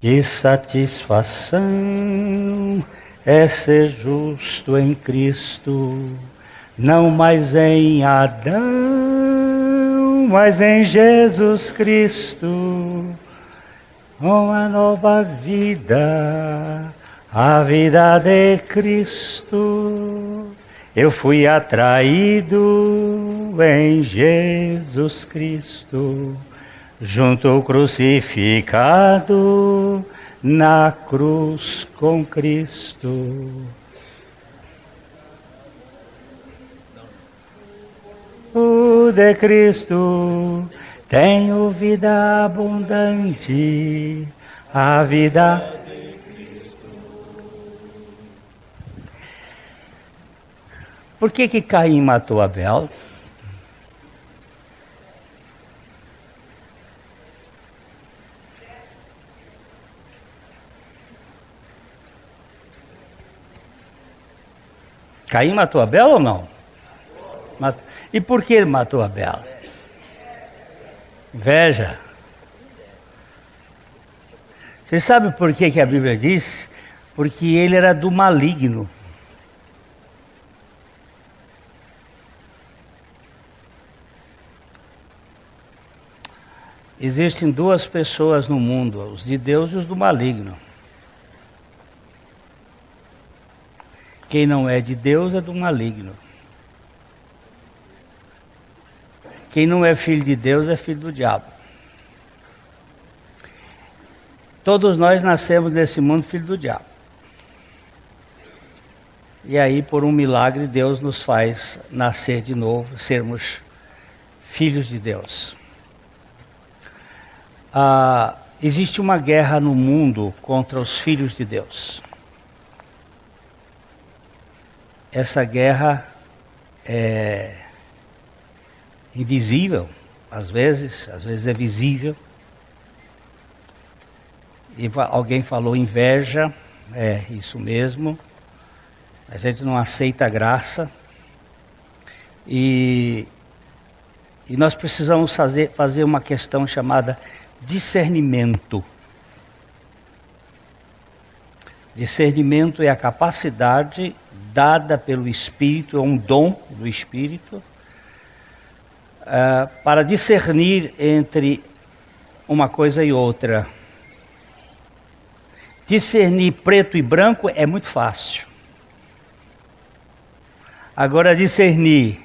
Que satisfação é ser justo em Cristo, não mais em Adão, mas em Jesus Cristo. Uma nova vida, a vida de Cristo. Eu fui atraído em Jesus Cristo, junto ao crucificado na cruz com Cristo. O de Cristo tenho vida abundante, a vida. Por que Caim matou Abel? Caim matou Abel ou não? E por que ele matou Abel? Inveja. Você sabe por que a Bíblia diz? Porque ele era do maligno. Existem duas pessoas no mundo, os de Deus e os do maligno. Quem não é de Deus é do maligno. Quem não é filho de Deus é filho do diabo. Todos nós nascemos nesse mundo filho do diabo. E aí, por um milagre, Deus nos faz nascer de novo, sermos filhos de Deus. Existe uma guerra no mundo contra os filhos de Deus. Essa guerra é invisível, às vezes é visível. E alguém falou inveja, é isso mesmo. A gente não aceita a graça. E nós precisamos fazer uma questão chamada discernimento. Discernimento é a capacidade dada pelo Espírito, é um dom do Espírito, para discernir entre uma coisa e outra. Discernir preto e branco é muito fácil. Agora, discernir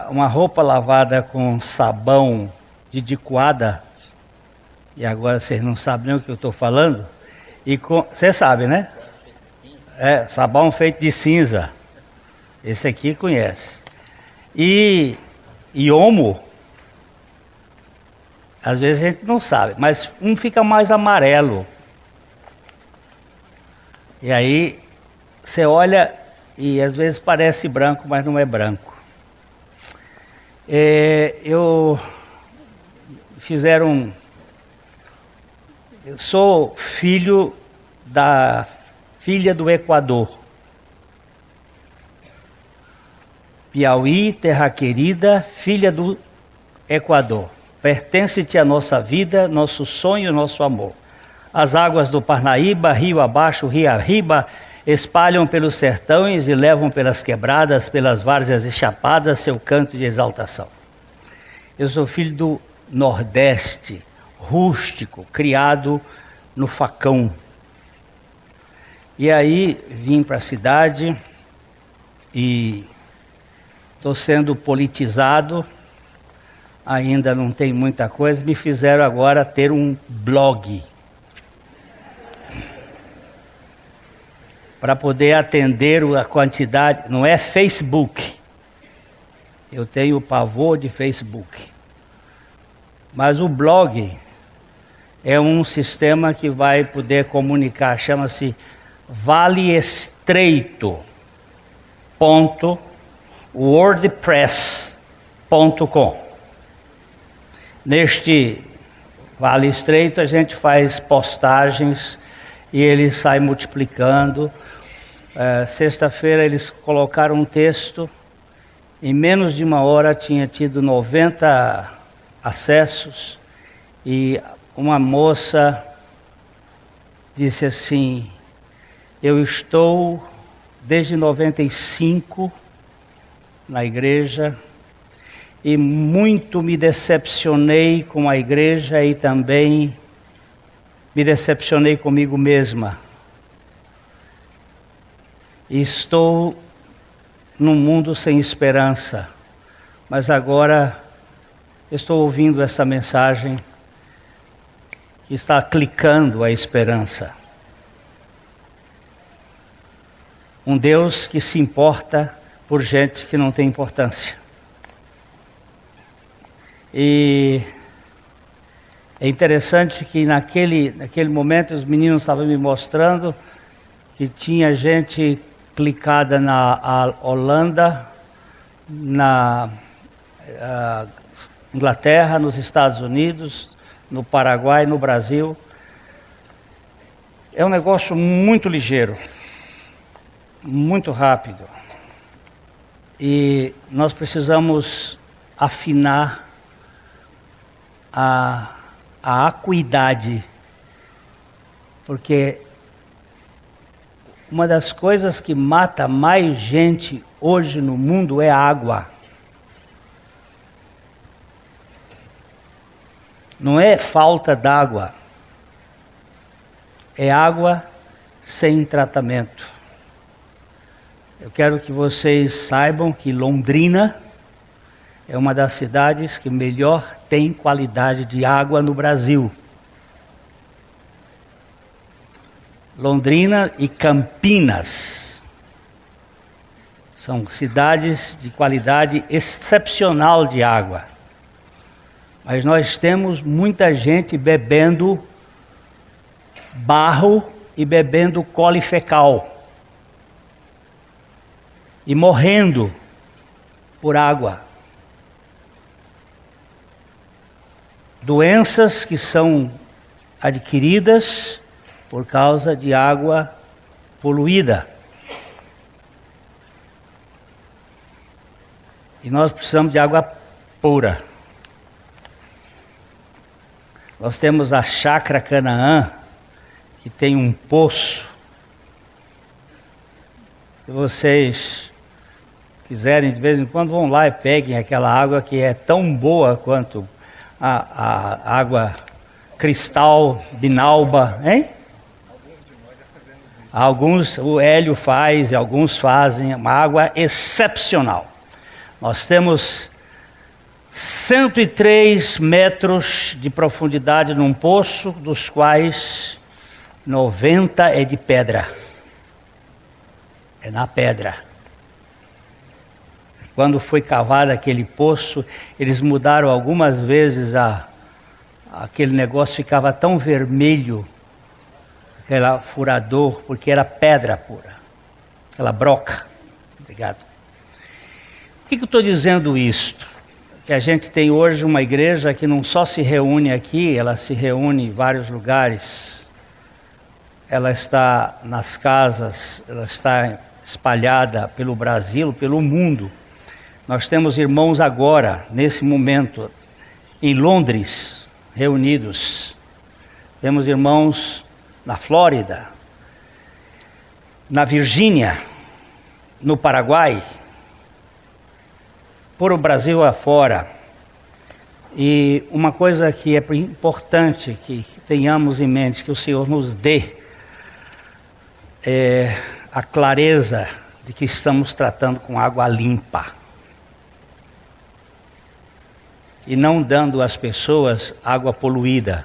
uma roupa lavada com sabão de dicoada, e agora vocês não sabem nem o que eu estou falando, você sabe, né? Sabão feito de cinza. Esse aqui conhece. E homo, às vezes a gente não sabe, mas um fica mais amarelo. E aí você olha e às vezes parece branco, mas não é branco. Eu sou filho da filha do Equador. Piauí, terra querida, filha do Equador. Pertence-te a nossa vida, nosso sonho, nosso amor. As águas do Parnaíba, rio abaixo, rio arriba, espalham pelos sertões e levam pelas quebradas, pelas várzeas e chapadas, seu canto de exaltação. Eu sou filho do Nordeste, rústico, criado no facão. E aí vim para a cidade e estou sendo politizado, ainda não tem muita coisa, me fizeram agora ter um blog. Para poder atender a quantidade, não é Facebook. Eu tenho pavor de Facebook. Mas o blog é um sistema que vai poder comunicar, chama-se valeestreito.wordpress.com. Neste Vale Estreito a gente faz postagens e ele sai multiplicando. Sexta-feira eles colocaram um texto, em menos de uma hora tinha tido 90 acessos e uma moça disse assim: eu estou desde 95 na igreja e muito me decepcionei com a igreja e também me decepcionei comigo mesma. Estou num mundo sem esperança, mas agora estou ouvindo essa mensagem que está clicando a esperança. Um Deus que se importa por gente que não tem importância. E é interessante que naquele momento os meninos estavam me mostrando que tinha gente clicada na Holanda, na Inglaterra, nos Estados Unidos, no Paraguai, no Brasil. É um negócio muito ligeiro, muito rápido. E nós precisamos afinar a acuidade, porque uma das coisas que mata mais gente hoje no mundo é a água. Não é falta d'água, é água sem tratamento. Eu quero que vocês saibam que Londrina é uma das cidades que melhor tem qualidade de água no Brasil. Londrina e Campinas são cidades de qualidade excepcional de água. Mas nós temos muita gente bebendo barro e bebendo cole fecal. E morrendo por água. Doenças que são adquiridas por causa de água poluída. E nós precisamos de água pura. Nós temos a Chácara Canaã, que tem um poço. Se vocês quiserem, de vez em quando vão lá e peguem aquela água que é tão boa quanto a água cristal, binalba, hein? Alguns, o Hélio faz e alguns fazem, uma água excepcional. Nós temos 103 metros de profundidade num poço, dos quais 90 é de pedra. É na pedra. Quando foi cavado aquele poço, eles mudaram algumas vezes aquele negócio, ficava tão vermelho, aquele furador, porque era pedra pura, aquela broca. Obrigado. Por que eu estou dizendo isto? Que a gente tem hoje uma igreja que não só se reúne aqui, ela se reúne em vários lugares. Ela está nas casas, ela está espalhada pelo Brasil, pelo mundo. Nós temos irmãos agora, nesse momento, em Londres, reunidos. Temos irmãos na Flórida, na Virgínia, no Paraguai, por o Brasil afora. E uma coisa que é importante que tenhamos em mente, que o Senhor nos dê, é a clareza de que estamos tratando com água limpa. E não dando às pessoas água poluída.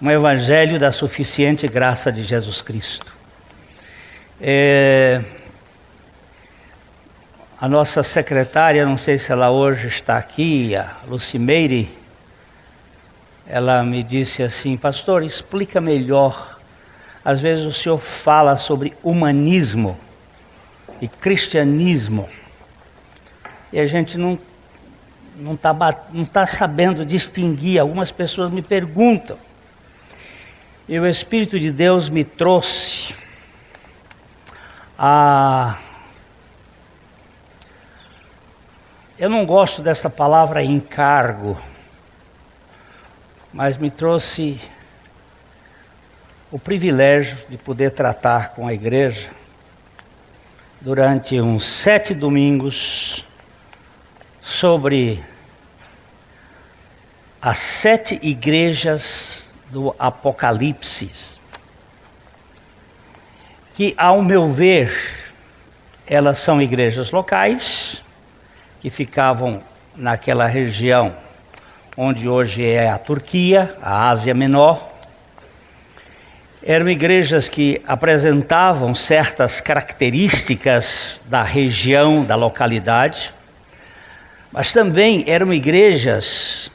Um evangelho da suficiente graça de Jesus Cristo. A nossa secretária, não sei se ela hoje está aqui, a Lucimeire, ela me disse assim: pastor, explica melhor. Às vezes o senhor fala sobre humanismo e cristianismo e a gente não está sabendo distinguir. Algumas pessoas me perguntam. E o Espírito de Deus me trouxe eu não gosto dessa palavra encargo, mas me trouxe o privilégio de poder tratar com a igreja durante uns 7 domingos sobre as 7 igrejas do Apocalipse, que, ao meu ver, elas são igrejas locais, que ficavam naquela região onde hoje é a Turquia, a Ásia Menor. Eram igrejas que apresentavam certas características da região, da localidade, mas também eram igrejas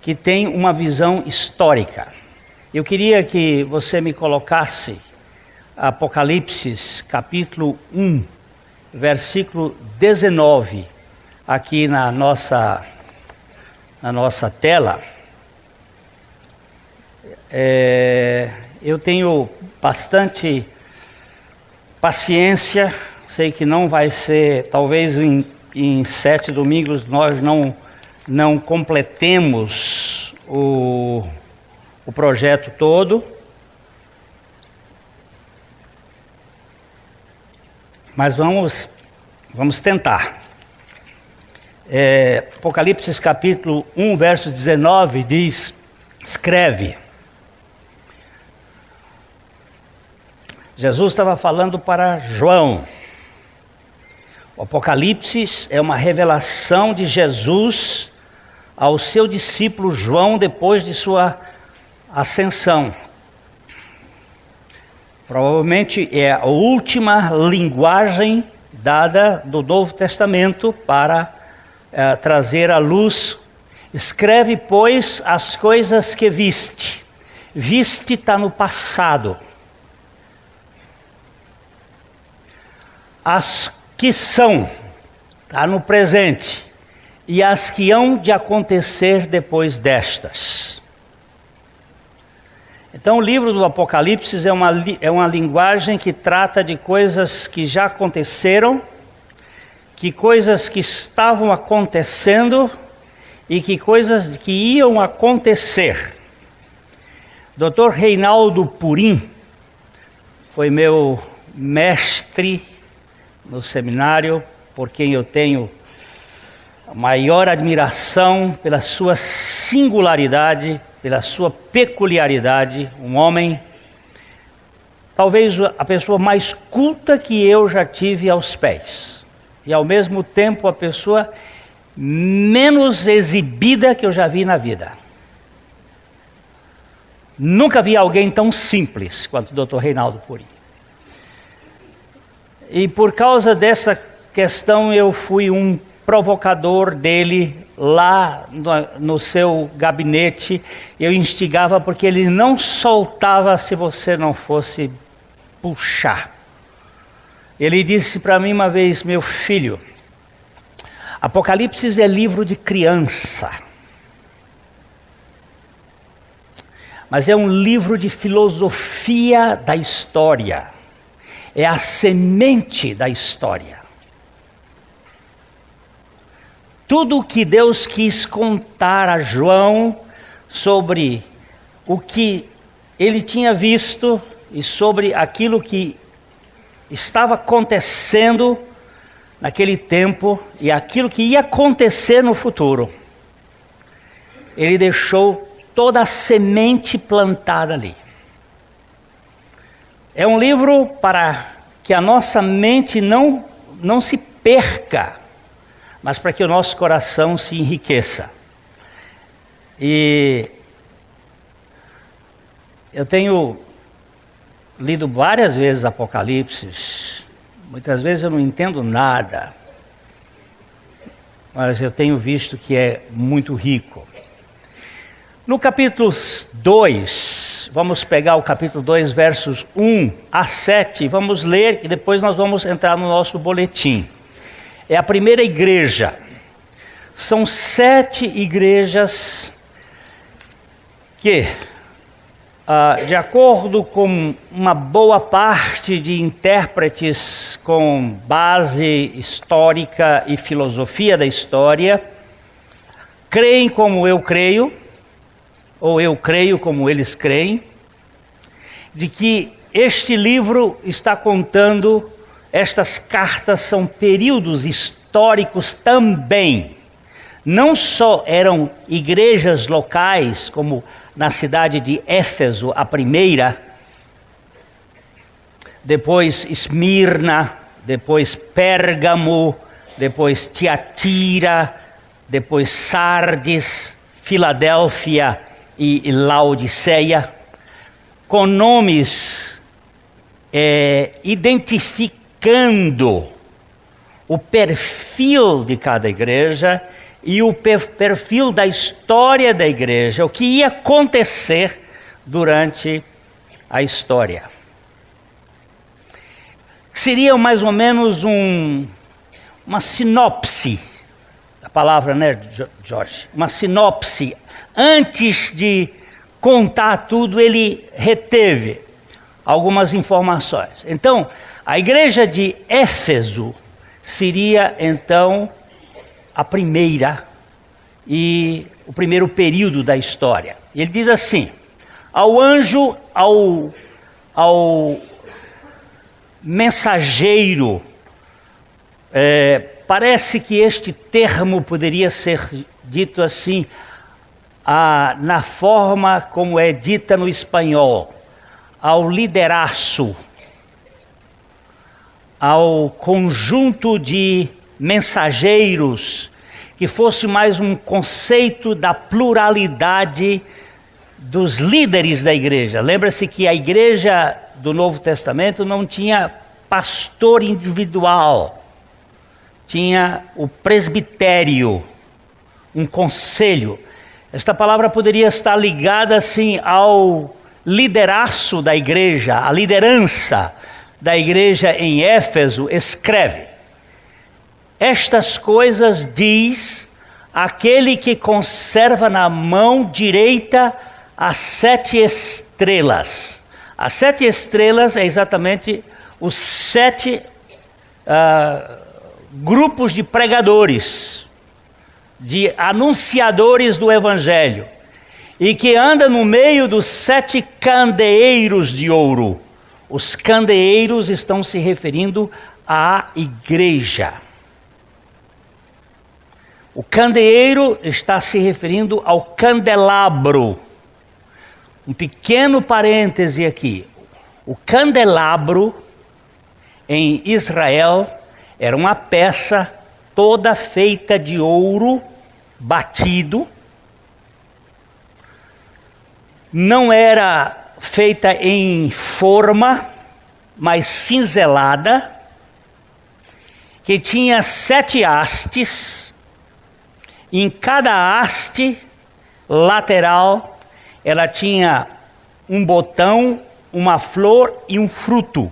que têm uma visão histórica. Eu queria que você me colocasse Apocalipse, capítulo 1, versículo 19, aqui na nossa tela. Eu tenho bastante paciência, sei que não vai ser, talvez em 7 domingos nós não completemos o projeto todo, mas vamos tentar. Apocalipse capítulo 1, verso 19 diz, escreve. Jesus estava falando para João. O Apocalipse é uma revelação de Jesus ao seu discípulo João depois de sua ascensão. Provavelmente é a última linguagem dada do Novo Testamento para trazer à luz. Escreve, pois, as coisas que viste. Viste está no passado. As que são, está no presente. E as que hão de acontecer depois destas. Então o livro do Apocalipse é uma linguagem que trata de coisas que já aconteceram, que coisas que estavam acontecendo e que coisas que iam acontecer. Dr. Reinaldo Purim foi meu mestre no seminário, por quem eu tenho a maior admiração pela sua singularidade, pela sua peculiaridade, um homem, talvez a pessoa mais culta que eu já tive aos pés, e ao mesmo tempo a pessoa menos exibida que eu já vi na vida. Nunca vi alguém tão simples quanto o Dr. Reinaldo Purim. E por causa dessa questão eu fui um provocador dele lá no seu gabinete. Eu instigava porque ele não soltava se você não fosse puxar. Ele disse para mim uma vez, meu filho, Apocalipse é livro de criança, mas é um livro de filosofia da história. É a semente da história. Tudo o que Deus quis contar a João sobre o que ele tinha visto e sobre aquilo que estava acontecendo naquele tempo e aquilo que ia acontecer no futuro. Ele deixou toda a semente plantada ali. É um livro para que a nossa mente não se perca, mas para que o nosso coração se enriqueça. E eu tenho lido várias vezes Apocalipse, muitas vezes eu não entendo nada, mas eu tenho visto que é muito rico. No capítulo 2, vamos pegar o capítulo 2, versos 1 a 7, vamos ler e depois nós vamos entrar no nosso boletim. É a primeira igreja. São 7 igrejas que, de acordo com uma boa parte de intérpretes com base histórica e filosofia da história, creem como eu creio, ou eu creio como eles creem, de que este livro está contando, estas cartas são períodos históricos também. Não só eram igrejas locais, como na cidade de Éfeso, a primeira, depois Esmirna, depois Pérgamo, depois Tiatira, depois Sardes, Filadélfia e Laodiceia, com nomes identificando o perfil de cada igreja e o perfil da história da igreja, o que ia acontecer durante a história. Seria mais ou menos uma sinopse, a palavra, né, Jorge? Uma sinopse. Antes de contar tudo, ele reteve algumas informações. Então, a igreja de Éfeso seria, então, a primeira e o primeiro período da história. Ele diz assim: ao anjo, ao mensageiro, parece que este termo poderia ser dito assim, na forma como é dita no espanhol, ao lideraço, ao conjunto de mensageiros, que fosse mais um conceito da pluralidade dos líderes da igreja. Lembra-se que a igreja do Novo Testamento não tinha pastor individual, tinha o presbitério, um conselho. Esta palavra poderia estar ligada assim ao lideraço da igreja, a liderança da igreja em Éfeso. Escreve: estas coisas diz aquele que conserva na mão direita as 7 estrelas. As 7 estrelas é exatamente os 7 grupos de pregadores, de anunciadores do evangelho, e que anda no meio dos 7 candeeiros de ouro. Os candeeiros estão se referindo à igreja. O candeeiro está se referindo ao candelabro. Um pequeno parêntese aqui. O candelabro em Israel era uma peça toda feita de ouro batido. Não era feita em forma, mas cinzelada, que tinha 7 hastes. Em cada haste lateral, ela tinha um botão, uma flor e um fruto.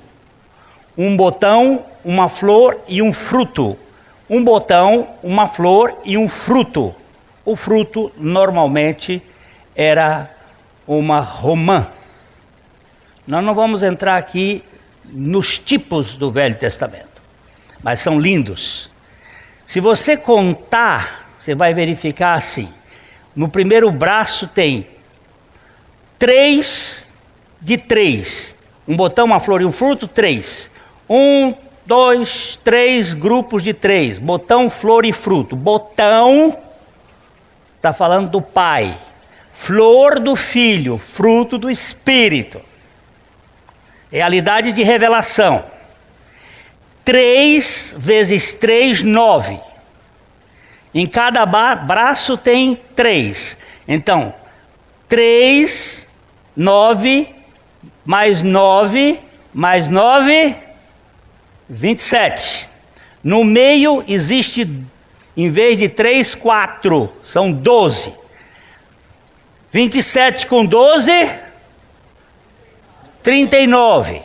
Um botão, uma flor e um fruto. Um botão, uma flor e um fruto. O fruto normalmente era uma romã. Nós não vamos entrar aqui nos tipos do Velho Testamento, mas são lindos. Se você contar, você vai verificar assim: no primeiro braço tem 3 de 3. Um botão, uma flor e um fruto, 3. 1, 2, 3 grupos de 3. Botão, flor e fruto. Botão está falando do Pai. Flor do Filho, fruto do Espírito. Realidade de revelação. 3 vezes 3, 9. Em cada braço tem 3. Então, 3, 9, mais 9, mais 9, 27. No meio existe, em vez de 3, 4. São 12. 27 com 12, 39.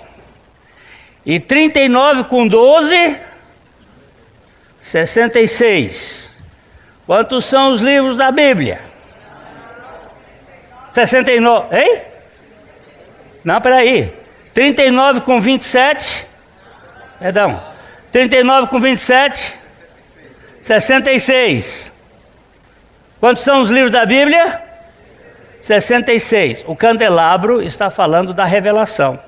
E 39 com 12, 66. Quantos são os livros da Bíblia? 69. Hein? Não, peraí. 39 com 27. Perdão. 39 com 27. 66. Quantos são os livros da Bíblia? 66. O candelabro está falando da revelação.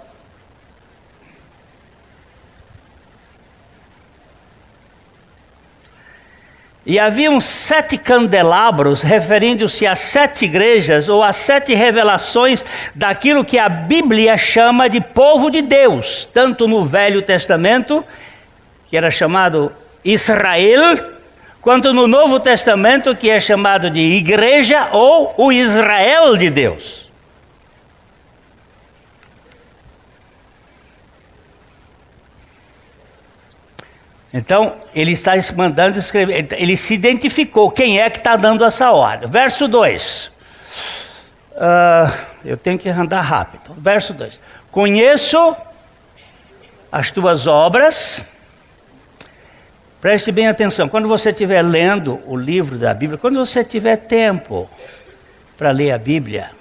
E haviam 7 candelabros referindo-se às 7 igrejas ou às 7 revelações daquilo que a Bíblia chama de povo de Deus, tanto no Velho Testamento, que era chamado Israel, quanto no Novo Testamento, que é chamado de igreja ou o Israel de Deus. Então, ele está mandando escrever, ele se identificou quem é que está dando essa ordem. Verso 2. Eu tenho que andar rápido. Verso 2. Conheço as tuas obras. Preste bem atenção. Quando você estiver lendo o livro da Bíblia, quando você tiver tempo para ler a Bíblia,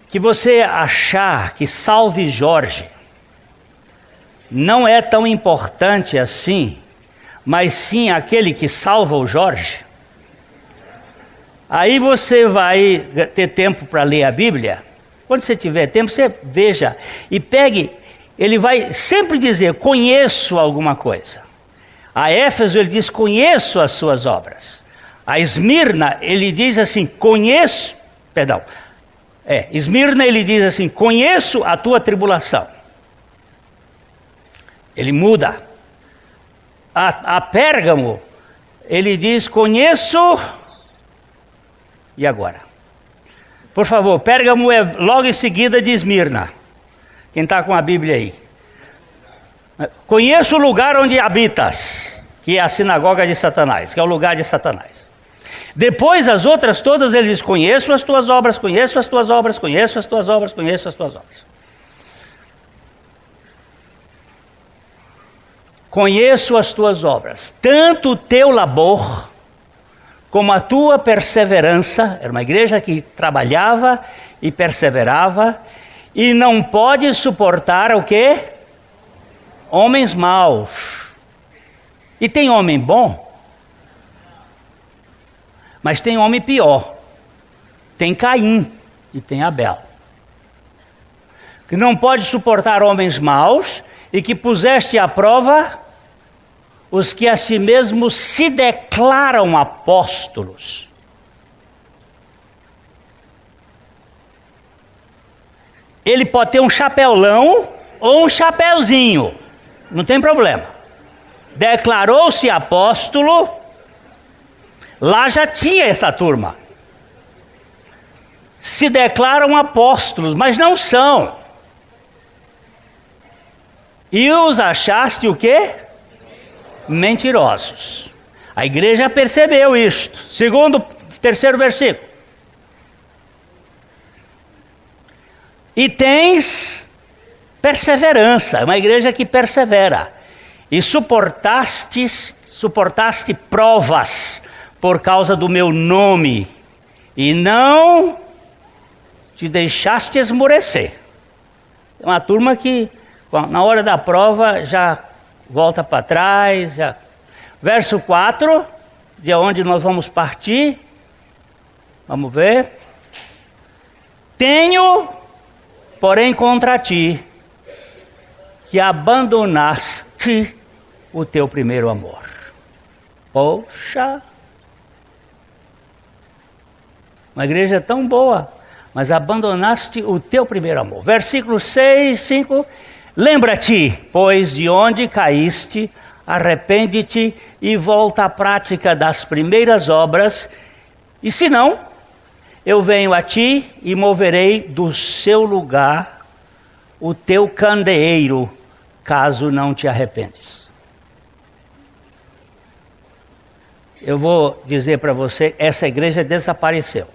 que você achar que Salve Jorge não é tão importante assim, mas sim aquele que salva o Jorge, aí você vai ter tempo para ler a Bíblia. Quando você tiver tempo, você veja e pegue, ele vai sempre dizer, conheço alguma coisa. A Éfeso ele diz, conheço as suas obras. A Esmirna ele diz assim, Esmirna ele diz assim, conheço a tua tribulação. Ele muda. A Pérgamo, ele diz, conheço, e agora? Por favor, Pérgamo é logo em seguida de Esmirna. Quem está com a Bíblia aí? Conheço o lugar onde habitas, que é a sinagoga de Satanás, que é o lugar de Satanás. Depois as outras todas ele diz, conheço as tuas obras, conheço as tuas obras, conheço as tuas obras, conheço as tuas obras. Conheço as tuas obras, tanto o teu labor, como a tua perseverança. Era uma igreja que trabalhava e perseverava, e não pode suportar o quê? Homens maus. E tem homem bom? Mas tem homem pior, tem Caim e tem Abel, que não pode suportar homens maus e que puseste à prova os que a si mesmos se declaram apóstolos. Ele pode ter um chapelão ou um chapeuzinho, não tem problema. Declarou-se apóstolo. Lá já tinha essa turma. Se declaram apóstolos, mas não são. E os achaste o quê? Mentirosos. A igreja percebeu isto. Terceiro versículo. E tens perseverança, uma igreja que persevera. E suportaste provas por causa do meu nome, e não te deixaste esmorecer. É uma turma que, na hora da prova, já volta para trás. Verso 4, de onde nós vamos partir. Vamos ver. Tenho, porém, contra ti, que abandonaste o teu primeiro amor. Poxa! Uma igreja tão boa, mas abandonaste o teu primeiro amor. Versículo 6, 5. Lembra-te, pois, de onde caíste, arrepende-te e volta à prática das primeiras obras. E se não, eu venho a ti e moverei do seu lugar o teu candeeiro, caso não te arrependes. Eu vou dizer para você, essa igreja desapareceu.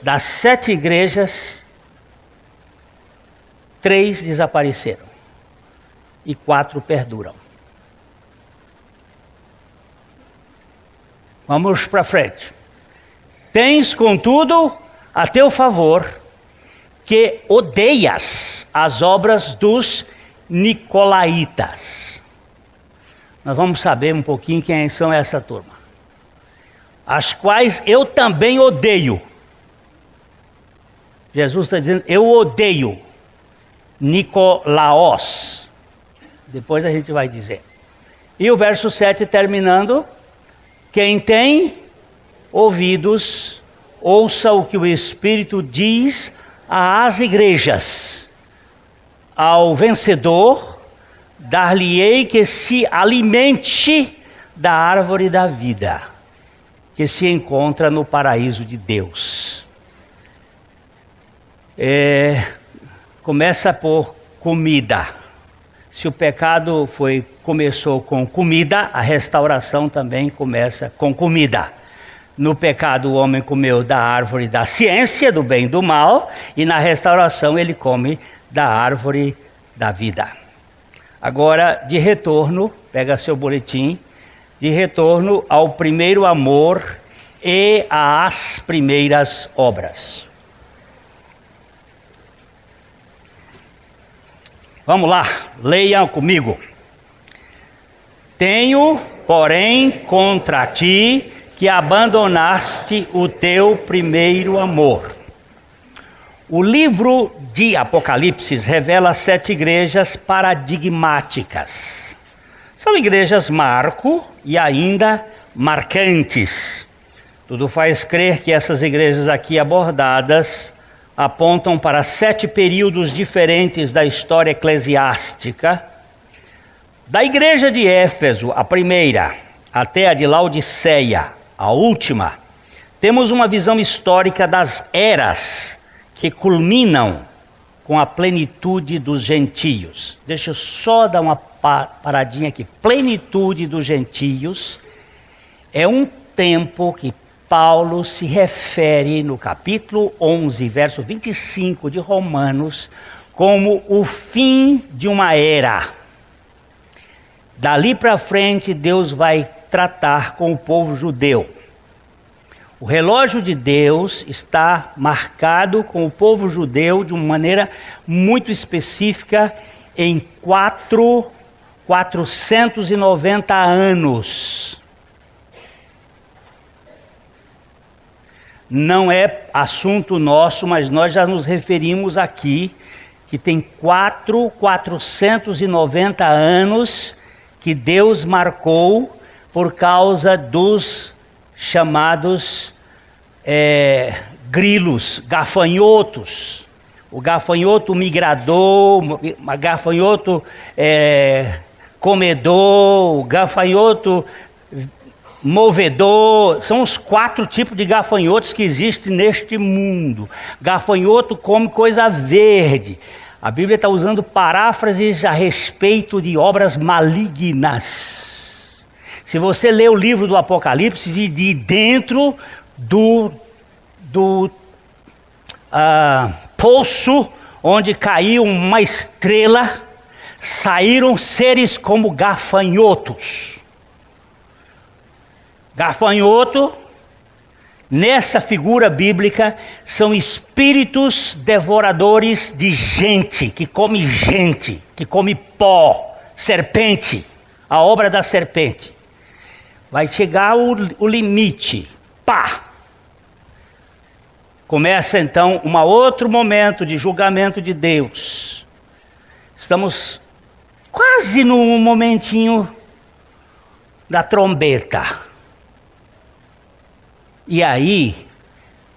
Das 7 igrejas, 3 desapareceram e 4 perduram. Vamos para frente. Tens, contudo, a teu favor, que odeias as obras dos nicolaítas. nós vamos saber um pouquinho quem são essa turma. As quais eu também odeio. Jesus está dizendo, eu odeio Nicolaos. Depois a gente vai dizer. E o verso 7 terminando, quem tem ouvidos, ouça o que o Espírito diz às igrejas. Ao vencedor, dar-lhe-ei que se alimente da árvore da vida, que se encontra no paraíso de Deus. Começa por comida. Se o pecado começou com comida, a restauração também começa com comida. No pecado o homem comeu da árvore da ciência, do bem e do mal, e na restauração ele come da árvore da vida. Agora, de retorno, pega seu boletim, de retorno ao primeiro amor e às primeiras obras. Vamos lá, leiam comigo. Tenho, porém, contra ti que abandonaste o teu primeiro amor. O livro de Apocalipse revela 7 igrejas paradigmáticas. São igrejas marco e ainda marcantes. Tudo faz crer que essas igrejas aqui abordadas apontam para 7 períodos diferentes da história eclesiástica. Da igreja de Éfeso, a primeira, até a de Laodiceia, a última, temos uma visão histórica das eras que culminam com a plenitude dos gentios. Deixa eu só dar uma paradinha aqui. Plenitude dos gentios é um tempo que Paulo se refere no capítulo 11, verso 25 de Romanos, como o fim de uma era. Dali para frente, Deus vai tratar com o povo judeu. O relógio de Deus está marcado com o povo judeu de uma maneira muito específica em 490 anos. Não é assunto nosso, mas nós já nos referimos aqui que tem 490 anos que Deus marcou por causa dos chamados grilos, gafanhotos. O gafanhoto migrador, o gafanhoto comedor, o gafanhoto movedor. São os 4 tipos de gafanhotos que existem neste mundo. Gafanhoto come coisa verde. A Bíblia está usando paráfrases a respeito de obras malignas. Se você ler o livro do Apocalipse, de dentro do poço onde caiu uma estrela, saíram seres como gafanhotos. Gafanhoto, nessa figura bíblica, são espíritos devoradores de gente, que come pó, serpente, a obra da serpente. Vai chegar o limite, pá! Começa então um outro momento de julgamento de Deus. Estamos quase no momentinho da trombeta. E aí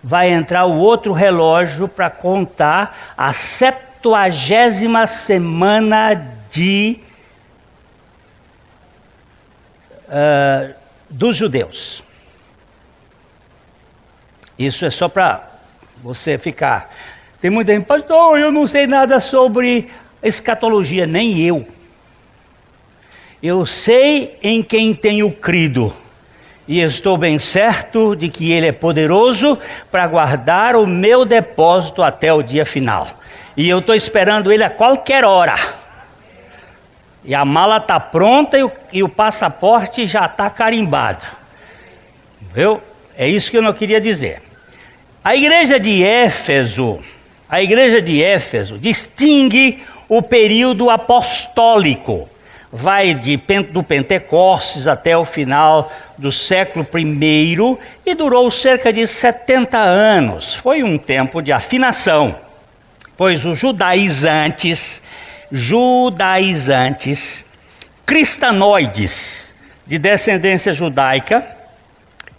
vai entrar o outro relógio para contar a 70ª semana dos judeus. Isso é só para você ficar. Tem muita gente, pastor, eu não sei nada sobre escatologia, nem eu. Eu sei em quem tenho crido. E estou bem certo de que Ele é poderoso para guardar o meu depósito até o dia final. E eu estou esperando Ele a qualquer hora. E a mala está pronta e o passaporte já está carimbado. Viu? É isso que eu não queria dizer. A igreja de Éfeso distingue o período apostólico. vai do Pentecostes até o final do século I e durou cerca de 70 anos. Foi um tempo de afinação, pois os judaizantes, cristanoides de descendência judaica,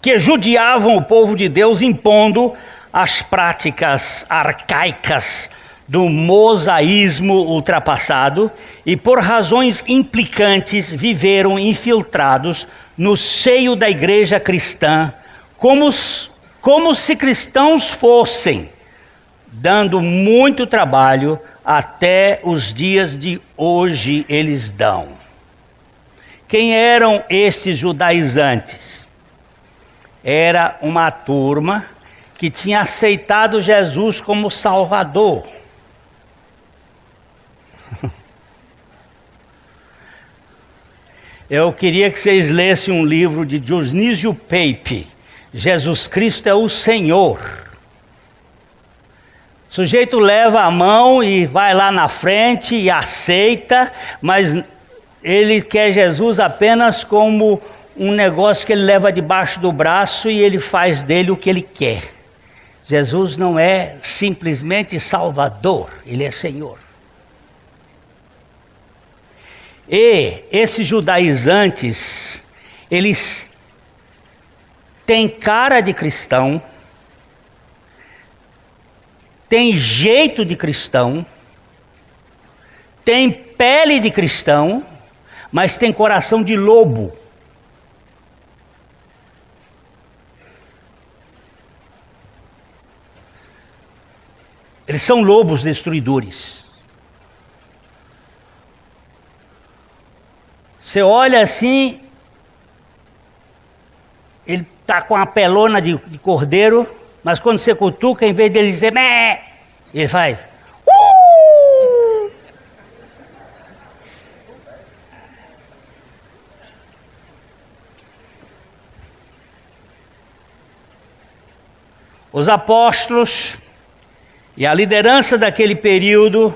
que judiavam o povo de Deus impondo as práticas arcaicas do mosaísmo ultrapassado e por razões implicantes viveram infiltrados no seio da igreja cristã como se cristãos fossem, dando muito trabalho até os dias de hoje eles dão. Quem eram estes judaizantes? Era uma turma que tinha aceitado Jesus como Salvador. Eu queria que vocês lessem um livro de Dionísio Pape, Jesus Cristo é o Senhor. O sujeito leva a mão e vai lá na frente e aceita, mas ele quer Jesus apenas como um negócio que ele leva debaixo do braço e ele faz dele o que ele quer. Jesus não é simplesmente Salvador, ele é Senhor. E esses judaizantes, eles têm cara de cristão, têm jeito de cristão, têm pele de cristão, mas têm coração de lobo. Eles são lobos destruidores. Você olha assim, ele está com a pelona de cordeiro, mas quando você cutuca, em vez dele dizer mé, ele faz Os apóstolos e a liderança daquele período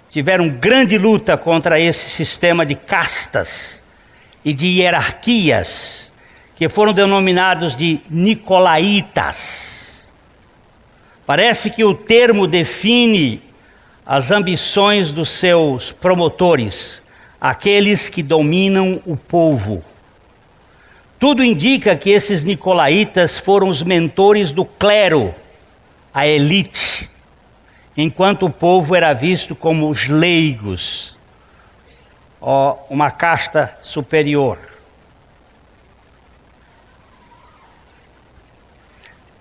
tiveram grande luta contra esse sistema de castas e de hierarquias que foram denominados de nicolaítas. Parece que o termo define as ambições dos seus promotores, aqueles que dominam o povo. Tudo indica que esses nicolaítas foram os mentores do clero, a elite, enquanto o povo era visto como os leigos, uma casta superior.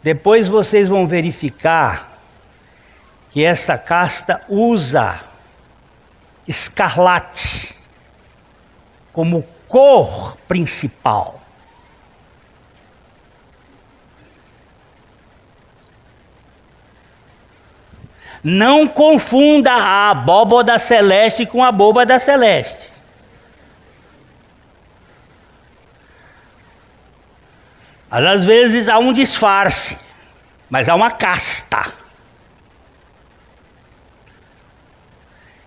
Depois vocês vão verificar que essa casta usa escarlate como cor principal. Não confunda a abóbada celeste com a abóbada celeste. Mas às vezes há um disfarce, mas há uma casta.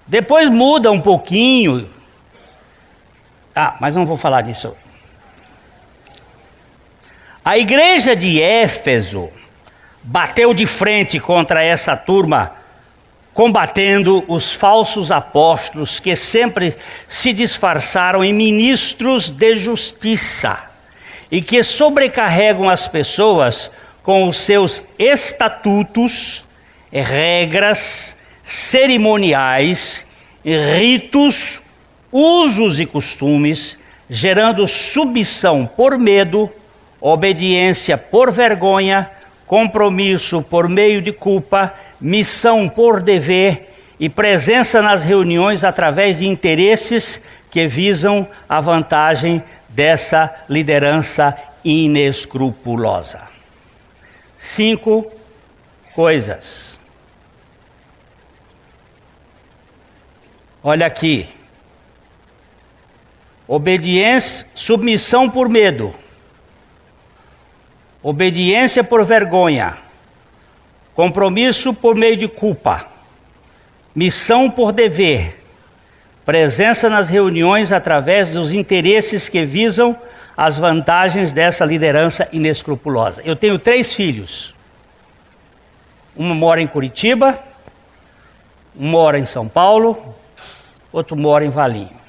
Depois muda um pouquinho. Mas não vou falar disso. A igreja de Éfeso bateu de frente contra essa turma, combatendo os falsos apóstolos que sempre se disfarçaram em ministros de justiça e que sobrecarregam as pessoas com os seus estatutos, regras, cerimoniais, ritos, usos e costumes, gerando submissão por medo, obediência por vergonha, compromisso por meio de culpa, missão por dever e presença nas reuniões através de interesses que visam a vantagem dessa liderança inescrupulosa. 5 coisas. Olha aqui. Obediência, submissão por medo. Obediência por vergonha. Compromisso por meio de culpa, missão por dever, Presença nas reuniões através dos interesses que visam as vantagens dessa liderança inescrupulosa. Eu tenho 3 filhos. Um mora em Curitiba, um mora em São Paulo, outro mora em Valinho.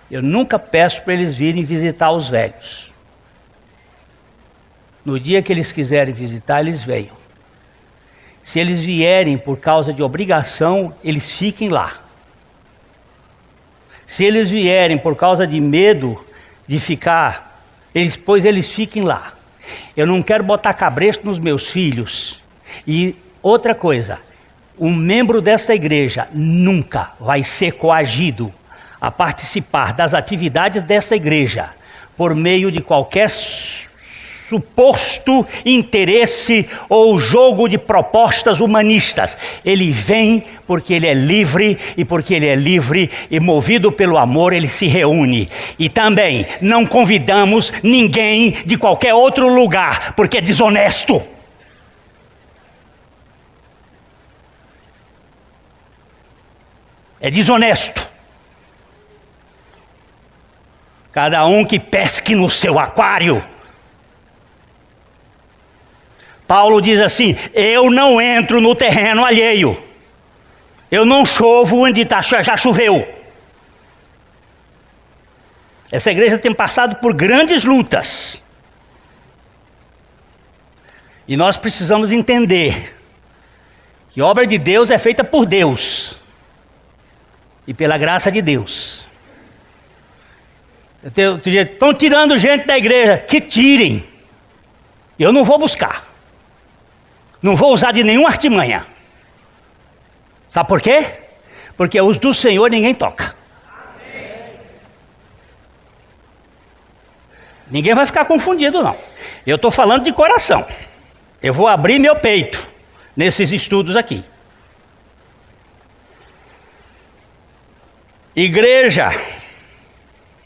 Eu nunca peço para eles virem visitar os velhos. No dia que eles quiserem visitar, eles venham. Se eles vierem por causa de obrigação, eles fiquem lá. Se eles vierem por causa de medo de ficar, pois eles fiquem lá. Eu não quero botar cabresto nos meus filhos. E outra coisa, um membro dessa igreja nunca vai ser coagido a participar das atividades dessa igreja por meio de qualquer suposto interesse ou jogo de propostas humanistas. Ele vem porque ele é livre, e porque ele é livre e movido pelo amor, ele se reúne. E também não convidamos ninguém de qualquer outro lugar, porque é desonesto. É desonesto. Cada um que pesque no seu aquário. Paulo diz assim: eu não entro no terreno alheio. Eu não chovo onde já choveu. Essa igreja tem passado por grandes lutas. E nós precisamos entender que a obra de Deus é feita por Deus. E pela graça de Deus. Estão tirando gente da igreja. Que tirem. Eu não vou buscar. Não vou usar de nenhuma artimanha. Sabe por quê? Porque os do Senhor ninguém toca. Ninguém vai ficar confundido, não. Eu estou falando de coração. Eu vou abrir meu peito nesses estudos aqui. Igreja.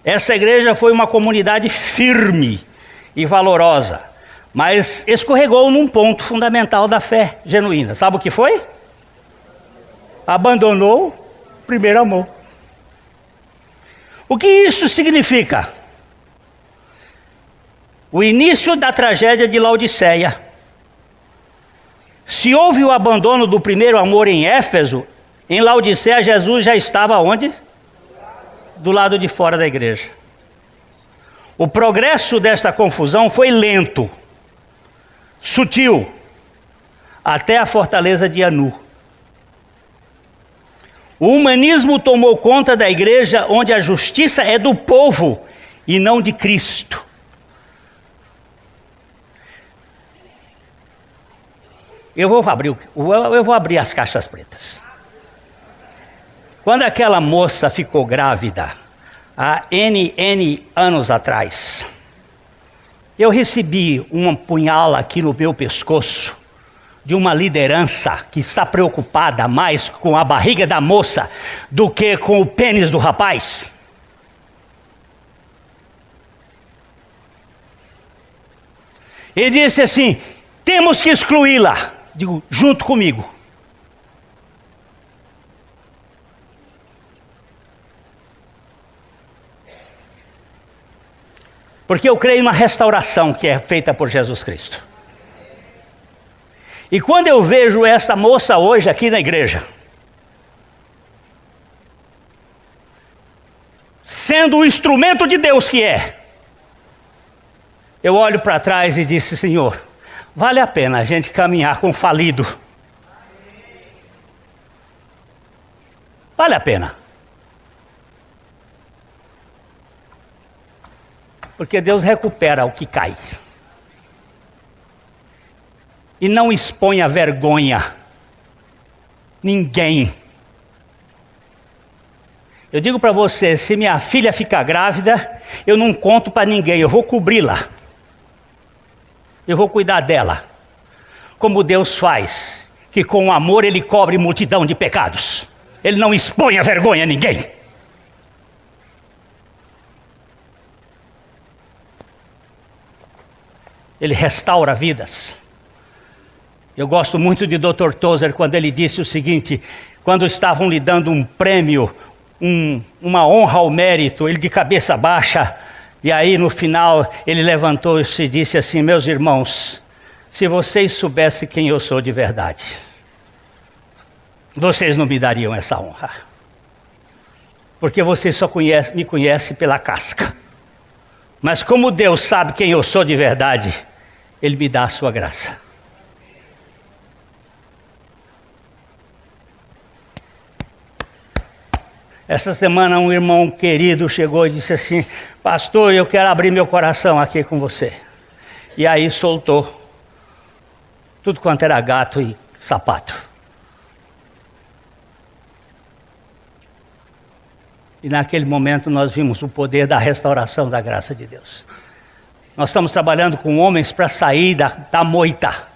Essa igreja foi uma comunidade firme e valorosa, mas escorregou num ponto fundamental da fé genuína. Sabe o que foi? Abandonou o primeiro amor. O que isso significa? O início da tragédia de Laodiceia. Se houve o abandono do primeiro amor em Éfeso, em Laodiceia Jesus já estava onde? Do lado de fora da igreja. O progresso desta confusão foi lento, sutil, até a fortaleza de Anu. O humanismo tomou conta da igreja, onde a justiça é do povo e não de Cristo. Eu vou abrir as caixas pretas. Quando aquela moça ficou grávida, há N anos atrás, eu recebi um punhal aqui no meu pescoço, de uma liderança que está preocupada mais com a barriga da moça do que com o pênis do rapaz. E disse assim: temos que excluí-la. Digo, junto comigo. Porque eu creio na restauração que é feita por Jesus Cristo. E quando eu vejo essa moça hoje aqui na igreja, sendo o instrumento de Deus que é, eu olho para trás e disse: Senhor, vale a pena a gente caminhar com falido. Vale a pena. Porque Deus recupera o que cai. E não expõe a vergonha. Ninguém. Eu digo para você, se minha filha ficar grávida, eu não conto para ninguém, eu vou cobri-la. Eu vou cuidar dela. Como Deus faz, que com amor Ele cobre multidão de pecados. Ele não expõe a vergonha a ninguém. Ele restaura vidas. Eu gosto muito de Dr. Tozer quando ele disse o seguinte: quando estavam lhe dando um prêmio uma honra ao mérito, ele de cabeça baixa, e aí no final ele levantou-se e disse assim: meus irmãos, se vocês soubessem quem eu sou de verdade, vocês não me dariam essa honra, porque vocês só me conhecem pela casca, mas como Deus sabe quem eu sou de verdade, Ele me dá a sua graça. Essa semana um irmão querido chegou e disse assim: pastor, eu quero abrir meu coração aqui com você. E aí soltou tudo quanto era gato e sapato. E naquele momento nós vimos o poder da restauração da graça de Deus. Nós estamos trabalhando com homens para sair da moita.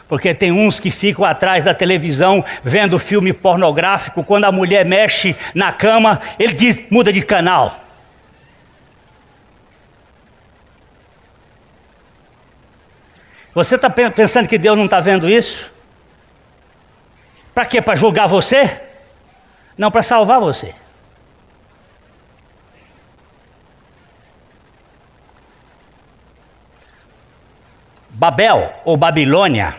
Porque tem uns que ficam atrás da televisão vendo filme pornográfico. Quando a mulher mexe na cama, ele diz: muda de canal. Você está pensando que Deus não está vendo isso? Para quê? Para julgar você? Não, para salvar você. Babel, ou Babilônia,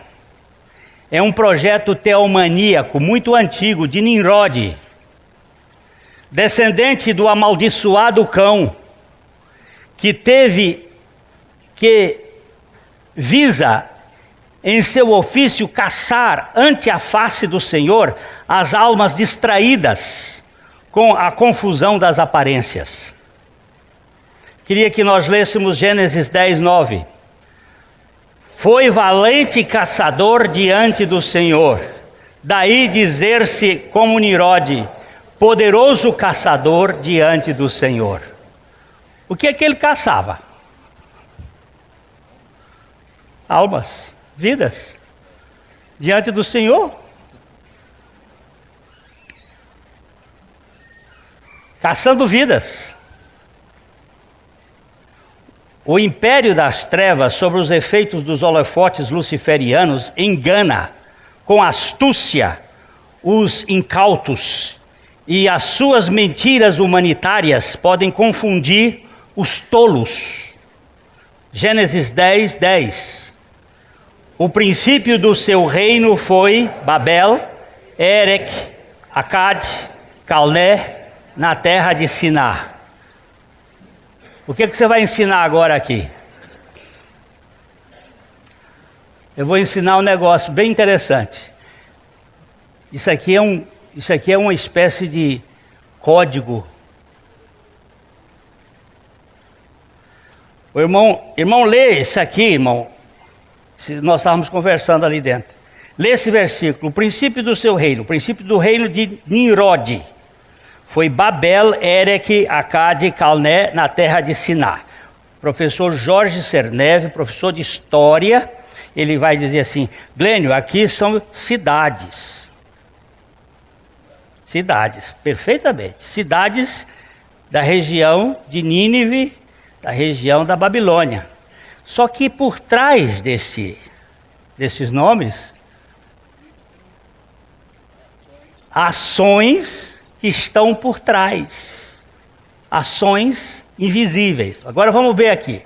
é um projeto teomaníaco muito antigo de Nimrod, descendente do amaldiçoado cão, que visa em seu ofício caçar ante a face do Senhor as almas distraídas com a confusão das aparências. Queria que nós lêssemos Gênesis 10, 9. Foi valente caçador diante do Senhor, daí dizer-se como Nimrod, poderoso caçador diante do Senhor. O que é que ele caçava? Almas, vidas, diante do Senhor. Caçando vidas. O império das trevas, sobre os efeitos dos holofotes luciferianos, engana com astúcia os incautos, e as suas mentiras humanitárias podem confundir os tolos. Gênesis 10, 10. O princípio do seu reino foi Babel, Erech, Acade, Calné, na terra de Siná. O que você vai ensinar agora aqui? Eu vou ensinar um negócio bem interessante. Isso aqui é uma espécie de código. O irmão, lê isso aqui, irmão. Nós estávamos conversando ali dentro. Lê esse versículo. O princípio do seu reino, o princípio do reino de Nimrod, foi Babel, Erech, Acade, Calné, na terra de Siná. Professor Jorge Cerneve, professor de História, ele vai dizer assim: Glênio, aqui são cidades. Cidades, perfeitamente. Cidades da região de Nínive, da região da Babilônia. Só que por trás desses nomes, ações que estão por trás, ações invisíveis. Agora vamos ver aqui.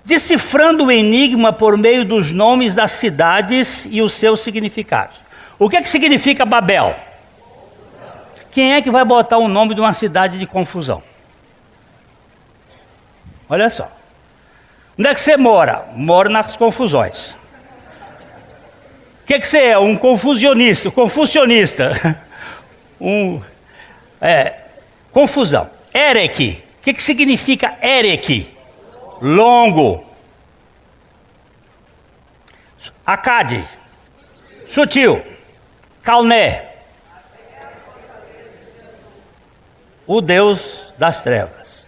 Decifrando o enigma por meio dos nomes das cidades e os seus significados. O que significa Babel? Quem é que vai botar o nome de uma cidade de confusão? Olha só. Onde é que você mora? Moro nas confusões. O que você é? Um confusionista. Confusão. Erech. O que significa Erech? Longo. Acade. Sutil. Calné. O Deus das trevas.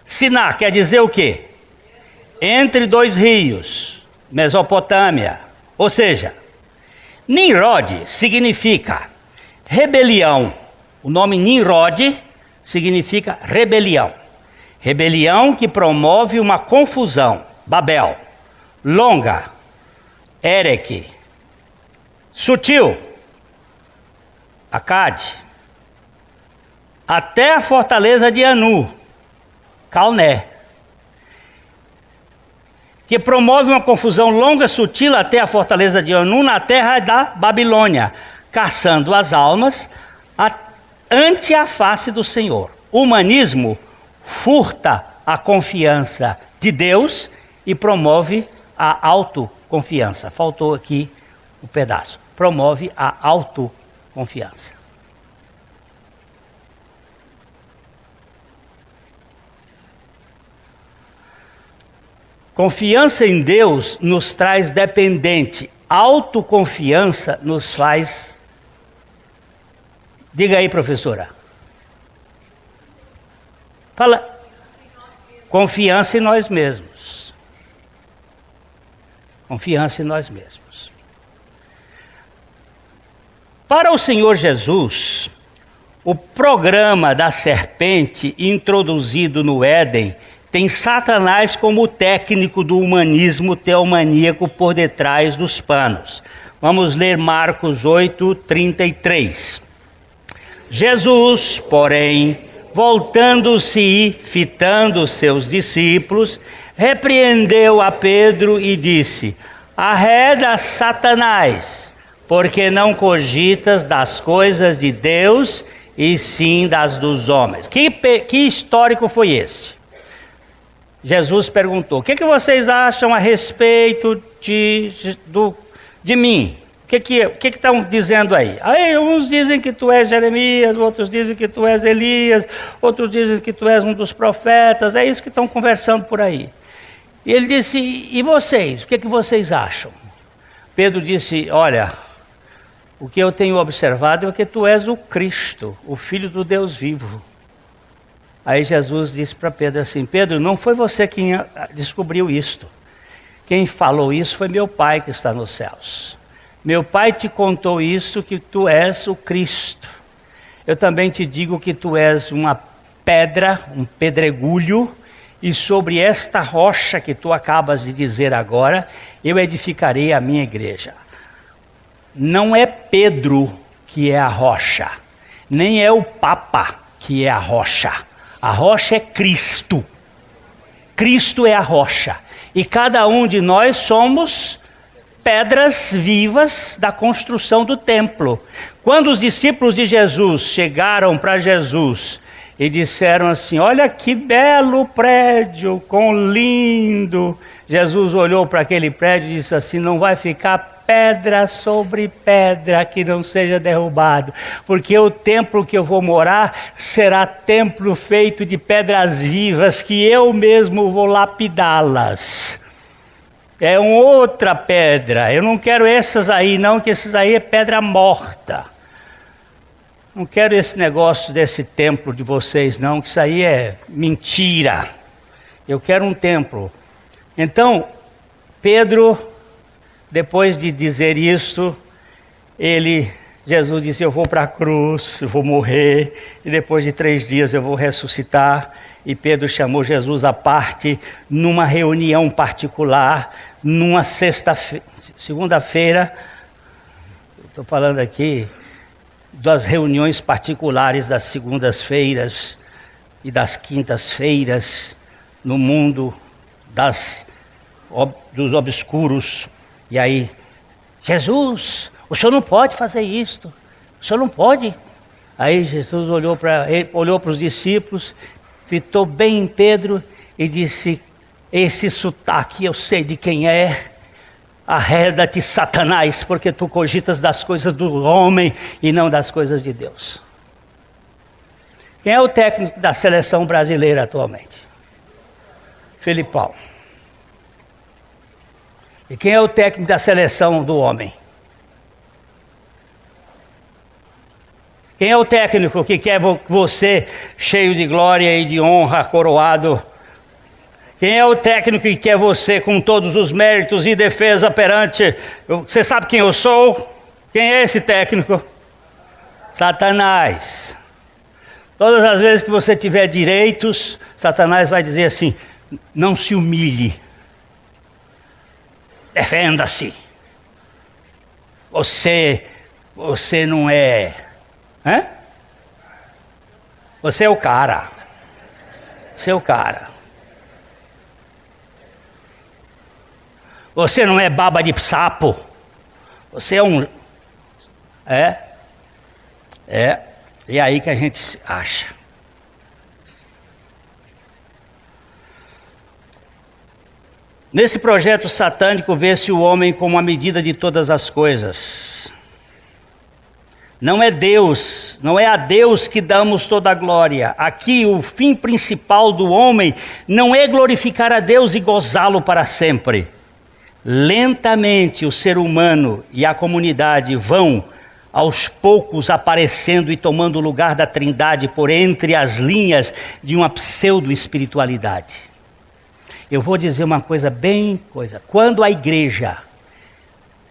Siná quer dizer o quê? Entre dois rios. Mesopotâmia. Ou seja, Nimrod significa rebelião. O nome Nimrod significa rebelião. Rebelião que promove uma confusão. Babel. Longa. Erech. Sutil. Acade. até a fortaleza de Anu, Calné, que promove uma confusão longa e sutil até a fortaleza de Anu, na terra da Babilônia, caçando as almas ante a face do Senhor. O humanismo furta a confiança de Deus e promove a autoconfiança. Faltou aqui um pedaço. Promove a autoconfiança. Confiança em Deus nos traz dependente. Autoconfiança nos faz... Diga aí, professora. Fala. Confiança em nós mesmos. Confiança em nós mesmos. Para o Senhor Jesus, o programa da serpente introduzido no Éden tem Satanás como técnico do humanismo teomaníaco por detrás dos panos. Vamos ler Marcos 8:33. Jesus, porém, voltando-se e fitando seus discípulos, repreendeu a Pedro e disse: Arreda, Satanás, porque não cogitas das coisas de Deus, e sim das dos homens. Que histórico foi esse? Jesus perguntou: o que vocês acham a respeito de mim? O que estão dizendo aí? Aí uns dizem que tu és Jeremias, outros dizem que tu és Elias, outros dizem que tu és um dos profetas. É isso que estão conversando por aí. E ele disse: e vocês? O que vocês acham? Pedro disse: olha, o que eu tenho observado é que tu és o Cristo, o Filho do Deus vivo. Aí Jesus disse para Pedro assim: Pedro, não foi você quem descobriu isto. Quem falou isso foi meu Pai que está nos céus. Meu Pai te contou isso, que tu és o Cristo. Eu também te digo que tu és uma pedra, um pedregulho, e sobre esta rocha que tu acabas de dizer agora, eu edificarei a minha igreja. Não é Pedro que é a rocha, nem é o Papa que é a rocha. A rocha é Cristo. Cristo é a rocha. E cada um de nós somos pedras vivas da construção do templo. Quando os discípulos de Jesus chegaram para Jesus e disseram assim: olha que belo prédio, quão lindo. Jesus olhou para aquele prédio e disse assim: não vai ficar pedra sobre pedra que não seja derrubado, porque o templo que eu vou morar será templo feito de pedras vivas, que eu mesmo vou lapidá-las. É uma outra pedra. Eu não quero essas aí não, que essas aí é pedra morta. Não quero esse negócio desse templo de vocês não, que isso aí é mentira. Eu quero um templo. Então, Pedro, depois de dizer isso, Jesus disse: eu vou para a cruz, eu vou morrer, e depois de 3 dias eu vou ressuscitar. E Pedro chamou Jesus à parte, numa reunião particular, numa segunda-feira. Estou falando aqui das reuniões particulares das segundas-feiras e das quintas-feiras no mundo dos obscuros. E aí, Jesus, o senhor não pode fazer isto, o senhor não pode. Aí Jesus olhou para os discípulos, fitou bem em Pedro e disse: esse sotaque eu sei de quem é. Arreda-te, Satanás, porque tu cogitas das coisas do homem e não das coisas de Deus. Quem é o técnico da seleção brasileira atualmente? Felipão. E quem é o técnico da seleção do homem? Quem é o técnico que quer você cheio de glória e de honra, coroado? Quem é o técnico que quer você com todos os méritos e defesa perante... Você sabe quem eu sou? Quem é esse técnico? Satanás. Todas as vezes que você tiver direitos, Satanás vai dizer assim: não se humilhe. Defenda-se. Você não é... Você é o cara. Você é o cara. Você não é baba de sapo. Você é um... É aí que a gente acha. Nesse projeto satânico vê-se o homem como a medida de todas as coisas. Não é Deus, não é a Deus que damos toda a glória. Aqui o fim principal do homem não é glorificar a Deus e gozá-lo para sempre. Lentamente o ser humano e a comunidade vão aos poucos aparecendo e tomando o lugar da Trindade por entre as linhas de uma pseudo-espiritualidade. Eu vou dizer uma coisa quando a igreja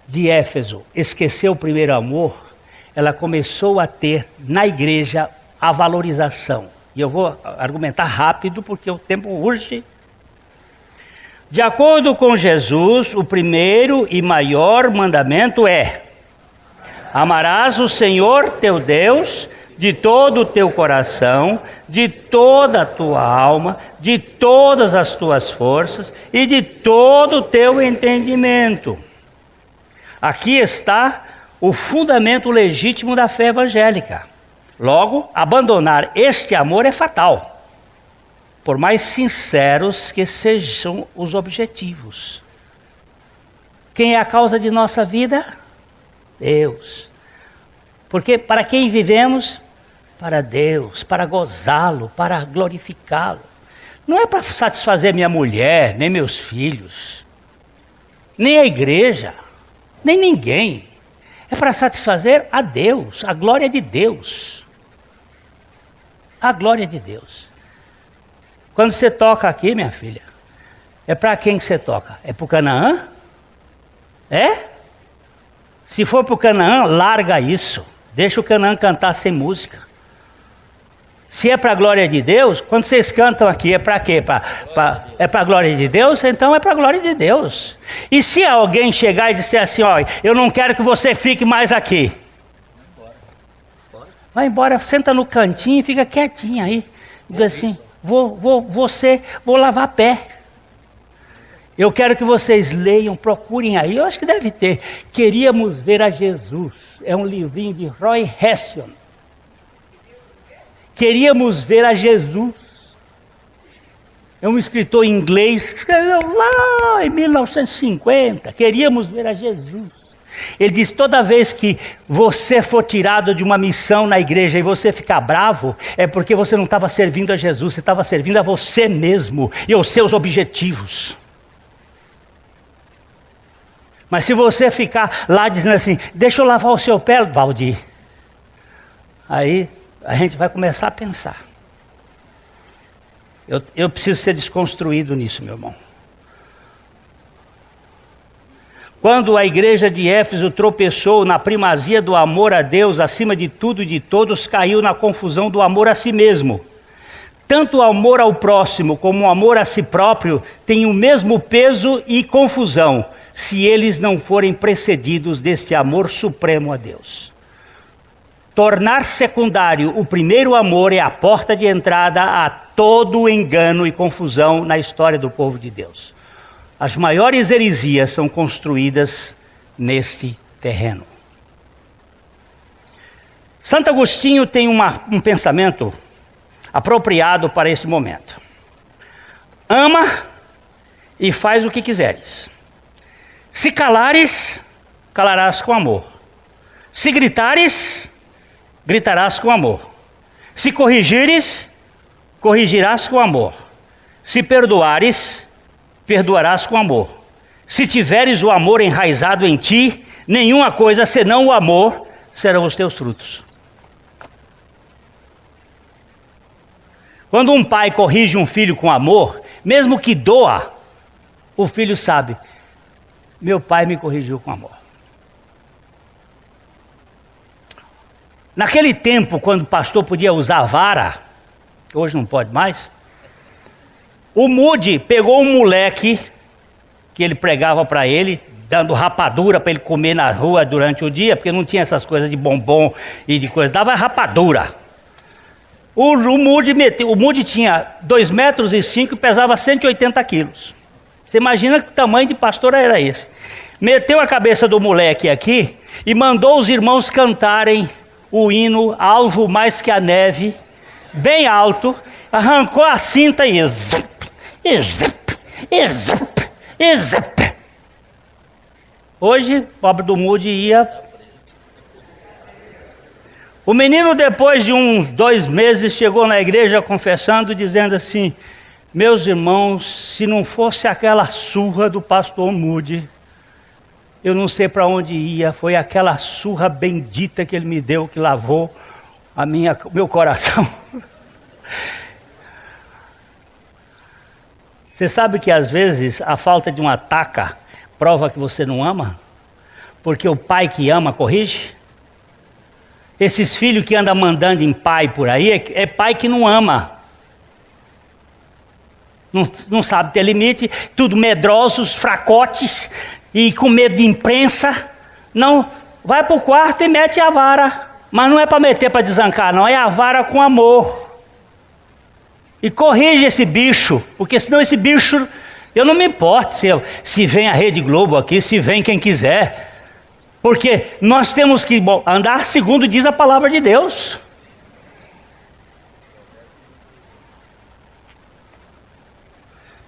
de Éfeso esqueceu o primeiro amor, ela começou a ter na igreja a valorização. E eu vou argumentar rápido porque o tempo urge. De acordo com Jesus, o primeiro e maior mandamento é: amarás o Senhor teu Deus de todo o teu coração, de toda a tua alma, de todas as tuas forças e de todo o teu entendimento. Aqui está o fundamento legítimo da fé evangélica. Logo, abandonar este amor é fatal, por mais sinceros que sejam os objetivos. Quem é a causa de nossa vida? Deus. Porque para quem vivemos? Para Deus, para gozá-lo, para glorificá-lo. Não é para satisfazer minha mulher, nem meus filhos, nem a igreja, nem ninguém. É para satisfazer a Deus, a glória de Deus. A glória de Deus. Quando você toca aqui, minha filha, é para quem que você toca? É para o Canaã? É? Se for para o Canaã, larga isso. Deixa o Canaã cantar sem música. Se é para a glória de Deus, quando vocês cantam aqui, é para quê? É para a glória de Deus? Então é para a glória de Deus. E se alguém chegar e disser assim, ó, eu não quero que você fique mais aqui. Vai embora, senta no cantinho e fica quietinho aí. Diz assim, vou lavar pé. Eu quero que vocês leiam, procurem aí. Eu acho que deve ter. Queríamos ver a Jesus. É um livrinho de Roy Hession. Queríamos ver a Jesus. É um escritor inglês que escreveu lá em 1950. Queríamos ver a Jesus. Ele diz, toda vez que você for tirado de uma missão na igreja e você ficar bravo, é porque você não estava servindo a Jesus, você estava servindo a você mesmo e aos seus objetivos. Mas se você ficar lá dizendo assim, deixa eu lavar o seu pé, Valdir, aí a gente vai começar a pensar. Eu preciso ser desconstruído nisso, meu irmão. Quando a igreja de Éfeso tropeçou na primazia do amor a Deus acima de tudo e de todos, caiu na confusão do amor a si mesmo. Tanto o amor ao próximo como o amor a si próprio têm o mesmo peso e confusão, se eles não forem precedidos deste amor supremo a Deus. Tornar secundário o primeiro amor é a porta de entrada a todo engano e confusão na história do povo de Deus. As maiores heresias são construídas nesse terreno. Santo Agostinho tem um pensamento apropriado para esse momento. Ama e faz o que quiseres. Se calares, calarás com amor. Se gritares, gritarás com amor. Se corrigires, corrigirás com amor. Se perdoares, perdoarás com amor. Se tiveres o amor enraizado em ti, nenhuma coisa senão o amor serão os teus frutos. Quando um pai corrige um filho com amor, mesmo que doa, o filho sabe, meu pai me corrigiu com amor. Naquele tempo, quando o pastor podia usar a vara, hoje não pode mais, o Moody pegou um moleque que ele pregava para ele, dando rapadura para ele comer na rua durante o dia, porque não tinha essas coisas de bombom e de coisa, dava rapadura. O Moody tinha 2,5 metros e pesava 180 quilos. Você imagina que o tamanho de pastor era esse. Meteu a cabeça do moleque aqui e mandou os irmãos cantarem o hino Alvo Mais Que a Neve, bem alto, arrancou a cinta e hoje, o pobre do Moody ia. O menino, depois de uns 2 meses, chegou na igreja confessando, dizendo assim: meus irmãos, se não fosse aquela surra do pastor Moody, eu não sei para onde ia. Foi aquela surra bendita que ele me deu, que lavou meu coração. Você sabe que às vezes a falta de uma taca prova que você não ama? Porque o pai que ama corrige? Esses filhos que andam mandando em pai por aí, é pai que não ama. Não sabe ter limite, tudo medrosos, fracotes e com medo de imprensa. Não, vai para o quarto e mete a vara. Mas não é para meter para desancar, não, é a vara com amor. E corrige esse bicho, porque senão esse bicho, eu não me importo se vem a Rede Globo aqui, se vem quem quiser. Porque nós temos que andar segundo diz a palavra de Deus.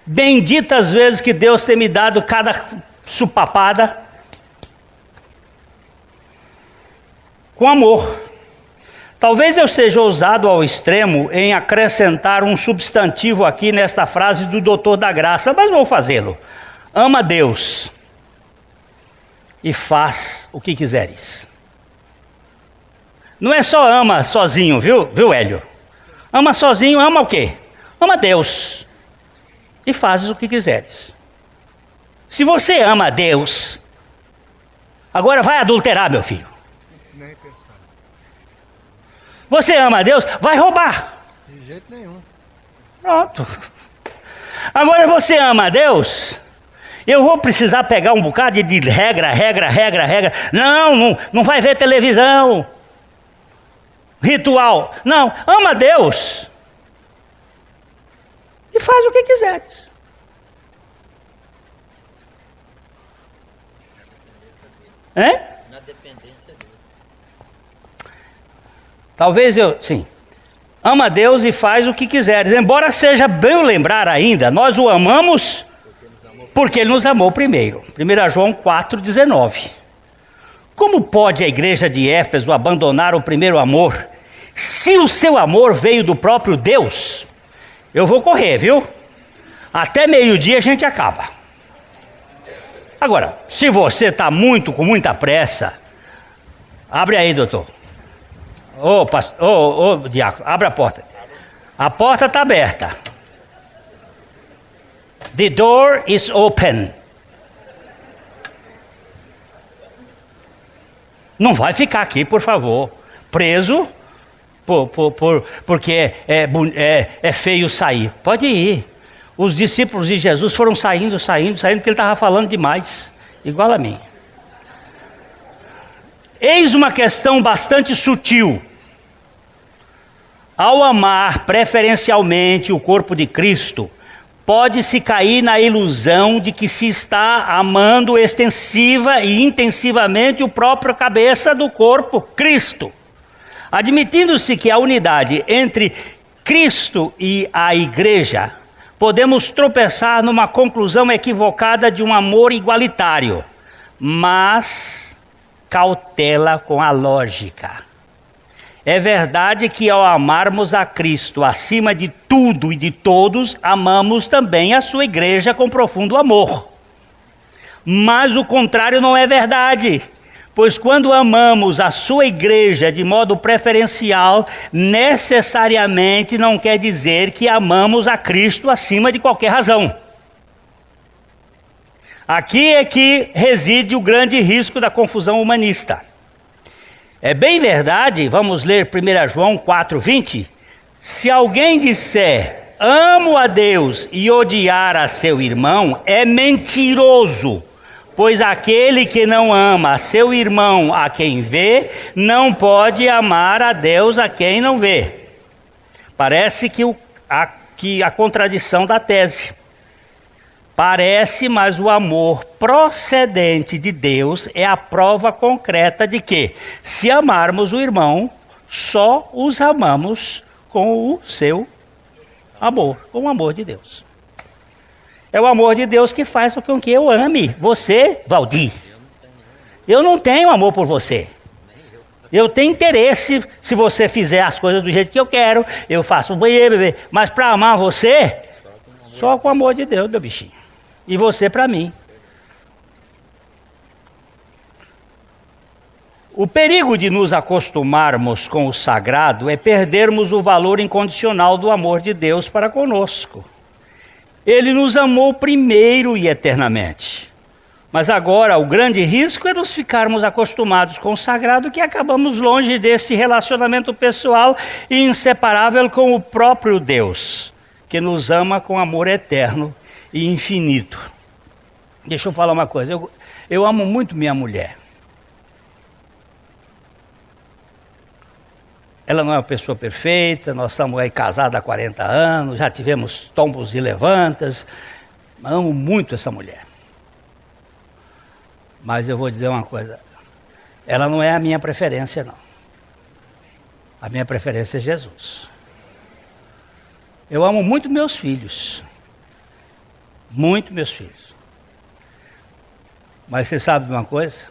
Benditas vezes que Deus tem me dado cada supapada com amor. Talvez eu seja ousado ao extremo em acrescentar um substantivo aqui nesta frase do doutor da graça, mas vou fazê-lo. Ama Deus e faz o que quiseres. Não é só ama sozinho, viu Hélio? Ama sozinho, ama o quê? Ama Deus e fazes o que quiseres. Se você ama Deus, agora vai adulterar, meu filho. Nem pensar. Você ama Deus, vai roubar. De jeito nenhum. Pronto. Agora você ama Deus, eu vou precisar pegar um bocado de regra. Não vai ver televisão. Ritual. Não, ama Deus. E faz o que quiseres. Hein? Na dependência dele. Talvez sim. Ama Deus e faz o que quiseres. Embora seja bem lembrar ainda, nós o amamos porque Ele nos amou primeiro. 1 João 4,19. Como pode a igreja de Éfeso abandonar o primeiro amor, se o seu amor veio do próprio Deus? Eu vou correr, viu? Até meio-dia a gente acaba. Agora, se você está com muita pressa, abre aí, doutor. Ô, diácono, abre a porta. A porta está aberta. The door is open. Não vai ficar aqui, por favor, preso, porque é feio sair. Pode ir. Os discípulos de Jesus foram saindo, porque ele estava falando demais, igual a mim. Eis uma questão bastante sutil. Ao amar preferencialmente o corpo de Cristo, pode-se cair na ilusão de que se está amando extensiva e intensivamente o próprio cabeça do corpo, Cristo. Admitindo-se que a unidade entre Cristo e a igreja, podemos tropeçar numa conclusão equivocada de um amor igualitário, mas cautela com a lógica. É verdade que ao amarmos a Cristo acima de tudo e de todos, amamos também a sua igreja com profundo amor. Mas o contrário não é verdade, pois quando amamos a sua igreja de modo preferencial, necessariamente não quer dizer que amamos a Cristo acima de qualquer razão. Aqui é que reside o grande risco da confusão humanista. É bem verdade, vamos ler 1 João 4,20. Se alguém disser, amo a Deus e odiar a seu irmão, é mentiroso. Pois aquele que não ama a seu irmão a quem vê, não pode amar a Deus a quem não vê. Parece que a contradição da tese. Parece, mas o amor procedente de Deus é a prova concreta de que, se amarmos o irmão, só os amamos com o seu amor, com o amor de Deus. É o amor de Deus que faz com que eu ame você, Valdir. Eu não tenho amor por você. Eu tenho interesse se você fizer as coisas do jeito que eu quero, eu faço bebê, mas para amar você, só com o amor de Deus, meu bichinho. E você para mim. O perigo de nos acostumarmos com o sagrado é perdermos o valor incondicional do amor de Deus para conosco. Ele nos amou primeiro e eternamente. Mas agora o grande risco é nos ficarmos acostumados com o sagrado, que acabamos longe desse relacionamento pessoal e inseparável com o próprio Deus, que nos ama com amor eterno e infinito. Deixa eu falar uma coisa, eu amo muito minha mulher. Ela não é uma pessoa perfeita, nós estamos aí casados há 40 anos, já tivemos tombos e levantas, amo muito essa mulher. Mas eu vou dizer uma coisa, ela não é a minha preferência, não. A minha preferência é Jesus. Eu amo muito meus filhos. Muito meus filhos. Mas você sabe de uma coisa?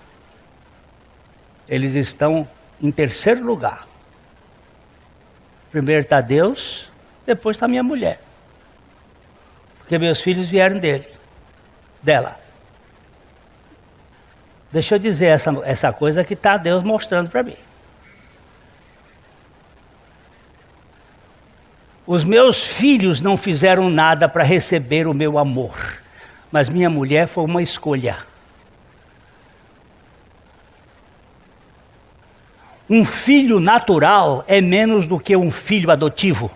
Eles estão em terceiro lugar. Primeiro está Deus, depois está minha mulher. Porque meus filhos vieram dela. Deixa eu dizer essa coisa que está Deus mostrando para mim. Os meus filhos não fizeram nada para receber o meu amor, mas minha mulher foi uma escolha. Um filho natural é menos do que um filho adotivo.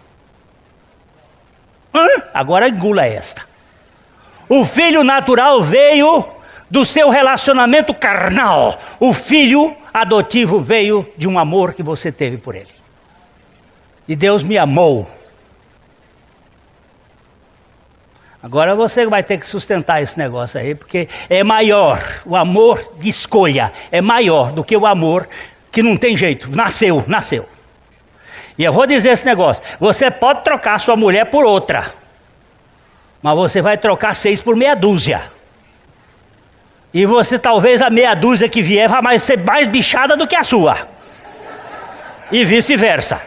Agora engula esta. O filho natural veio do seu relacionamento carnal. O filho adotivo veio de um amor que você teve por ele. E Deus me amou. Agora você vai ter que sustentar esse negócio aí, porque é maior. O amor de escolha é maior do que o amor que não tem jeito. Nasceu. E eu vou dizer esse negócio. Você pode trocar sua mulher por outra, mas você vai trocar 6 por meia dúzia. E você talvez a meia dúzia que vier vai ser mais bichada do que a sua. E vice-versa.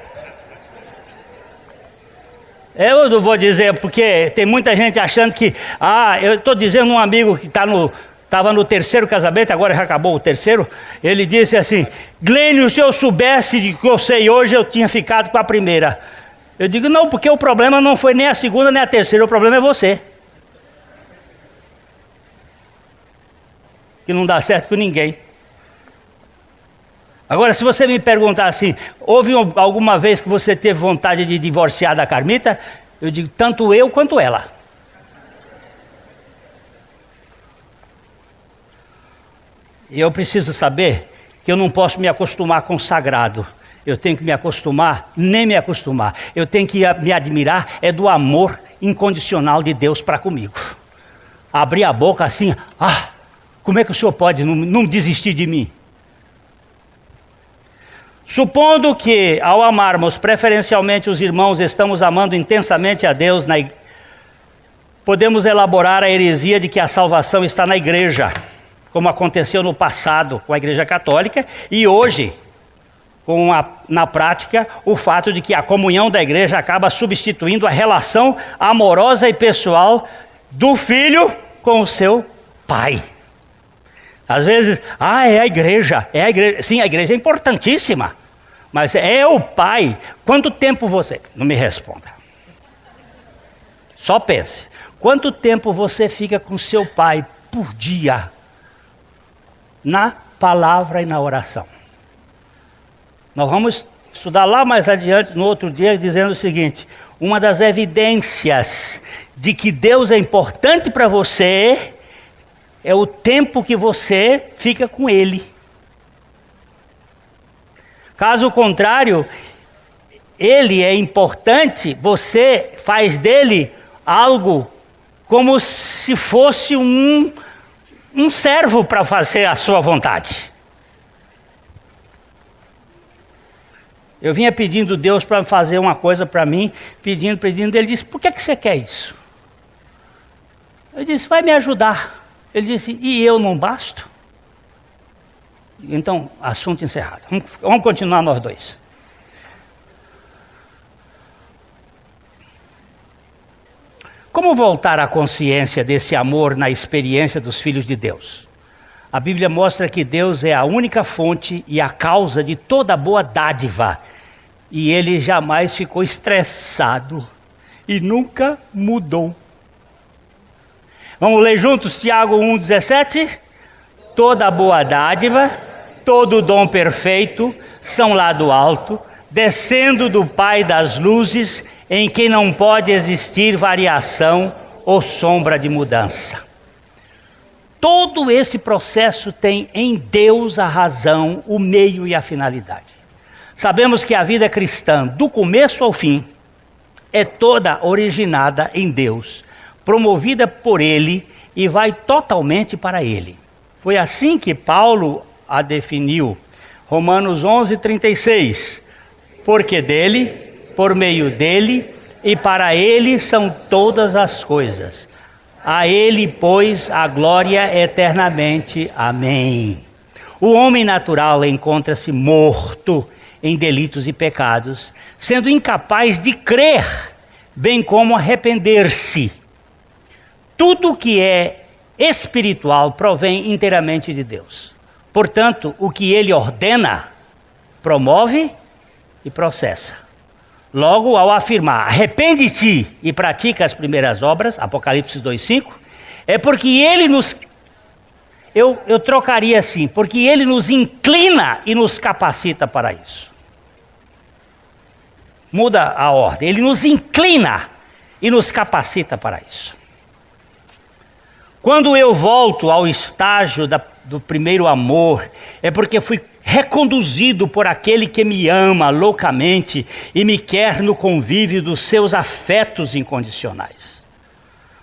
Eu não vou dizer, porque tem muita gente achando que... eu estou dizendo um amigo que estava no terceiro casamento, agora já acabou o terceiro. Ele disse assim: Glênio, se eu soubesse de que eu sei hoje, eu tinha ficado com a primeira. Eu digo, não, porque o problema não foi nem a segunda nem a terceira, o problema é você. Que não dá certo com ninguém. Agora, se você me perguntar assim, houve alguma vez que você teve vontade de divorciar da Carmita? Eu digo, tanto eu quanto ela. E eu preciso saber que eu não posso me acostumar com o sagrado. Eu tenho que me acostumar, nem me acostumar. Eu tenho que me admirar do amor incondicional de Deus para comigo. Abrir a boca assim, como é que o senhor pode não desistir de mim? Supondo que, ao amarmos preferencialmente os irmãos, estamos amando intensamente a Deus, podemos elaborar a heresia de que a salvação está na igreja, como aconteceu no passado com a Igreja Católica, e hoje, na prática, o fato de que a comunhão da igreja acaba substituindo a relação amorosa e pessoal do filho com o seu pai. Às vezes, é a igreja. Sim, a igreja é importantíssima. Mas é o pai. Quanto tempo você... Não me responda. Só pense. Quanto tempo você fica com seu pai por dia? Na palavra e na oração. Nós vamos estudar lá mais adiante, no outro dia, dizendo o seguinte: uma das evidências de que Deus é importante para você é o tempo que você fica com Ele. Caso contrário, ele é importante, você faz dele algo como se fosse um servo para fazer a sua vontade. Eu vinha pedindo Deus para fazer uma coisa para mim, pedindo, ele disse, por que você quer isso? Eu disse, vai me ajudar. Ele disse, e eu não basto? Então, assunto encerrado. Vamos continuar nós dois. Como voltar à consciência desse amor na experiência dos filhos de Deus? A Bíblia mostra que Deus é a única fonte e a causa de toda boa dádiva. E ele jamais ficou estressado e nunca mudou. Vamos ler juntos Tiago 1,17? Toda boa dádiva, todo dom perfeito são lá do alto, descendo do Pai das luzes, em quem não pode existir variação ou sombra de mudança. Todo esse processo tem em Deus a razão, o meio e a finalidade. Sabemos que a vida cristã, do começo ao fim, é toda originada em Deus, promovida por Ele e vai totalmente para Ele. Foi assim que Paulo a definiu. Romanos 11:36. Porque dele, por meio dele e para ele são todas as coisas. A ele, pois, a glória eternamente. Amém. O homem natural encontra-se morto em delitos e pecados, sendo incapaz de crer, bem como arrepender-se. Tudo que é espiritual provém inteiramente de Deus. Portanto, o que ele ordena, promove e processa. Logo, ao afirmar, arrepende-te e pratica as primeiras obras, Apocalipse 2,5, é porque ele nos... Eu trocaria assim, porque ele nos inclina e nos capacita para isso. Muda a ordem, ele nos inclina e nos capacita para isso. Quando eu volto ao estágio do primeiro amor, é porque fui reconduzido por aquele que me ama loucamente e me quer no convívio dos seus afetos incondicionais.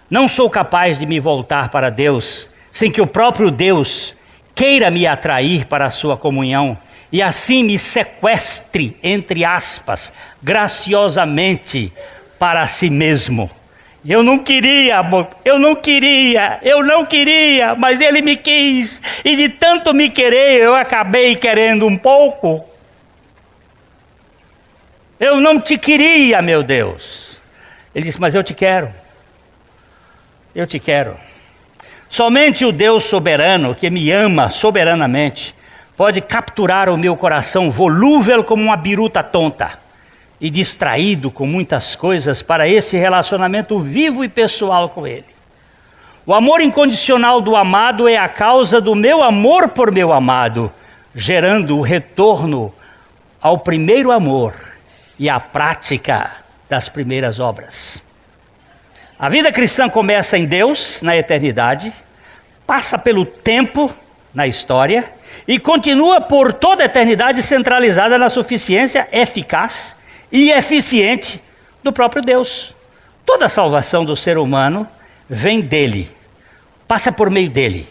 Não sou capaz de me voltar para Deus sem que o próprio Deus queira me atrair para a sua comunhão e assim me sequestre, entre aspas, graciosamente para si mesmo. Eu não queria, mas ele me quis. E de tanto me querer, eu acabei querendo um pouco. Eu não te queria, meu Deus. Ele disse, mas eu te quero. Eu te quero. Somente o Deus soberano, que me ama soberanamente, pode capturar o meu coração volúvel como uma biruta tonta e distraído com muitas coisas para esse relacionamento vivo e pessoal com Ele. O amor incondicional do amado é a causa do meu amor por meu amado, gerando o retorno ao primeiro amor e à prática das primeiras obras. A vida cristã começa em Deus, na eternidade, passa pelo tempo, na história, e continua por toda a eternidade centralizada na suficiência eficaz e eficiente do próprio Deus. Toda a salvação do ser humano vem dele, passa por meio dele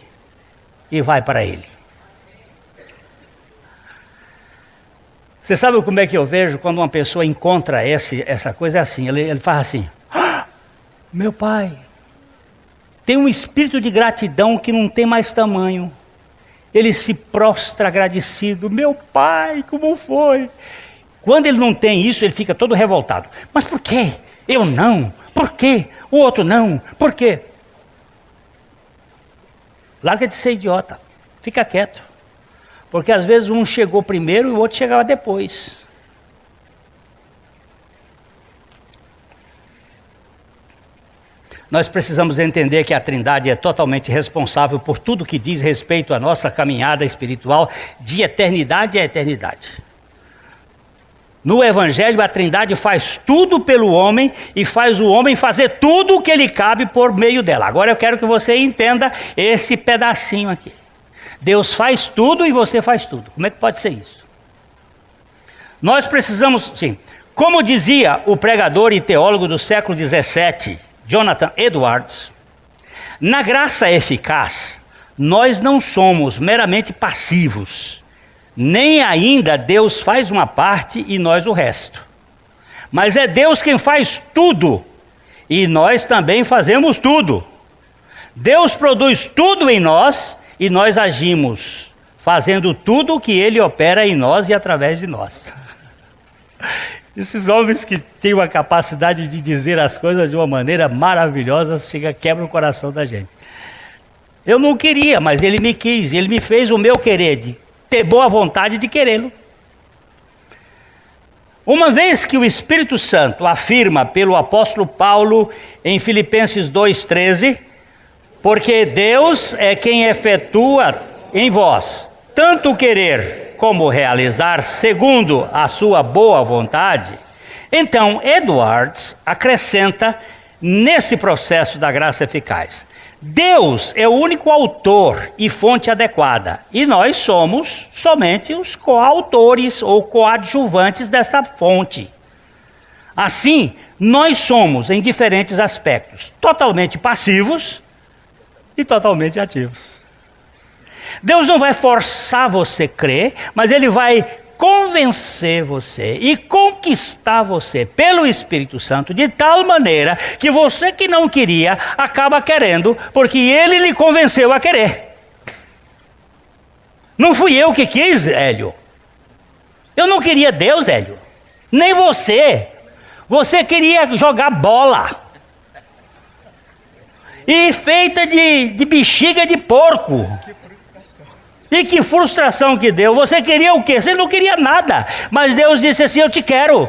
e vai para ele. Você sabe como é que eu vejo quando uma pessoa encontra essa coisa? É assim, ele faz assim, meu pai, tem um espírito de gratidão que não tem mais tamanho. Ele se prostra agradecido, meu pai, como foi? Quando ele não tem isso, ele fica todo revoltado. Mas por quê? Eu não. Por quê? O outro não. Por quê? Larga de ser idiota. Fica quieto. Porque às vezes um chegou primeiro e o outro chegava depois. Nós precisamos entender que a Trindade é totalmente responsável por tudo que diz respeito à nossa caminhada espiritual de eternidade a eternidade. No Evangelho, a Trindade faz tudo pelo homem e faz o homem fazer tudo o que lhe cabe por meio dela. Agora eu quero que você entenda esse pedacinho aqui. Deus faz tudo e você faz tudo. Como é que pode ser isso? Nós precisamos, sim, Como dizia o pregador e teólogo do século XVII, Jonathan Edwards, na graça eficaz, nós não somos meramente passivos, nem ainda Deus faz uma parte e nós o resto. Mas é Deus quem faz tudo e nós também fazemos tudo. Deus produz tudo em nós e nós agimos, fazendo tudo o que Ele opera em nós e através de nós. Esses homens que têm uma capacidade de dizer as coisas de uma maneira maravilhosa, quebra o coração da gente. Eu não queria, mas Ele me quis, Ele me fez o meu querer, de ter boa vontade de querê-lo. Uma vez que o Espírito Santo afirma pelo apóstolo Paulo em Filipenses 2,13, porque Deus é quem efetua em vós tanto o querer como realizar segundo a sua boa vontade, então Edwards acrescenta nesse processo da graça eficaz: Deus é o único autor e fonte adequada, e nós somos somente os coautores ou coadjuvantes desta fonte. Assim, nós somos, em diferentes aspectos, totalmente passivos e totalmente ativos. Deus não vai forçar você a crer, mas Ele vai convencer você e conquistar você pelo Espírito Santo de tal maneira que você que não queria acaba querendo, porque Ele lhe convenceu a querer. Não fui eu que quis, Hélio. Eu não queria Deus, Hélio. Nem você. Você queria jogar bola. E feita de bexiga de porco. E que frustração que deu. Você queria o quê? Você não queria nada. Mas Deus disse assim: eu te quero.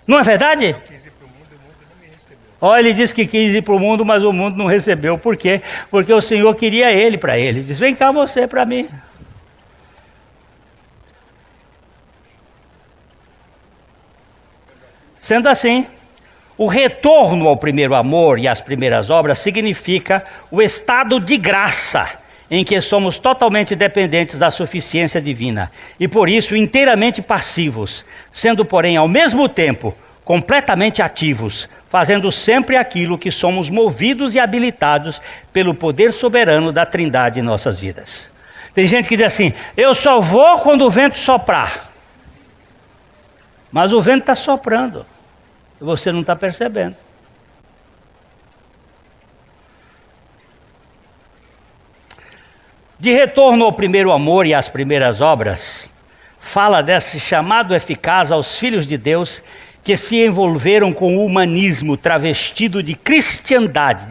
Não é verdade? Olha, Ele disse que quis ir para o mundo, mas o mundo não recebeu. Por quê? Porque o Senhor queria Ele para Ele. Ele disse: vem cá você para mim. Sendo assim, o retorno ao primeiro amor e às primeiras obras significa o estado de graça em que somos totalmente dependentes da suficiência divina e por isso inteiramente passivos, sendo porém ao mesmo tempo completamente ativos, fazendo sempre aquilo que somos movidos e habilitados pelo poder soberano da Trindade em nossas vidas. Tem gente que diz assim: eu só vou quando o vento soprar. Mas o vento está soprando e você não está percebendo. De retorno ao primeiro amor e às primeiras obras, fala desse chamado eficaz aos filhos de Deus que se envolveram com o humanismo travestido de cristandade,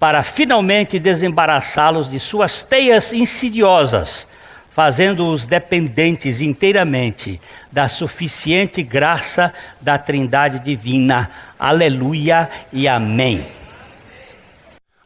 para finalmente desembaraçá-los de suas teias insidiosas, fazendo-os dependentes inteiramente da suficiente graça da Trindade divina. Aleluia e amém.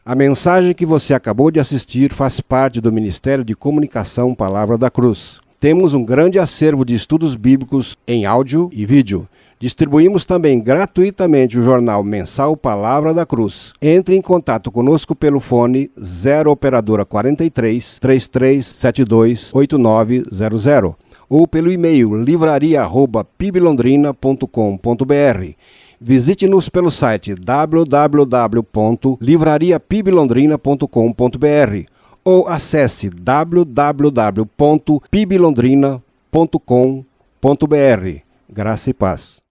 A mensagem que você acabou de assistir faz parte do Ministério de Comunicação Palavra da Cruz. Temos um grande acervo de estudos bíblicos em áudio e vídeo. Distribuímos também gratuitamente o jornal mensal Palavra da Cruz. Entre em contato conosco pelo fone 0 operadora 43 3372 8900 ou pelo e-mail livraria@piblondrina.com.br. Visite-nos pelo site www.livrariapiblondrina.com.br ou acesse www.piblondrina.com.br. Graça e paz.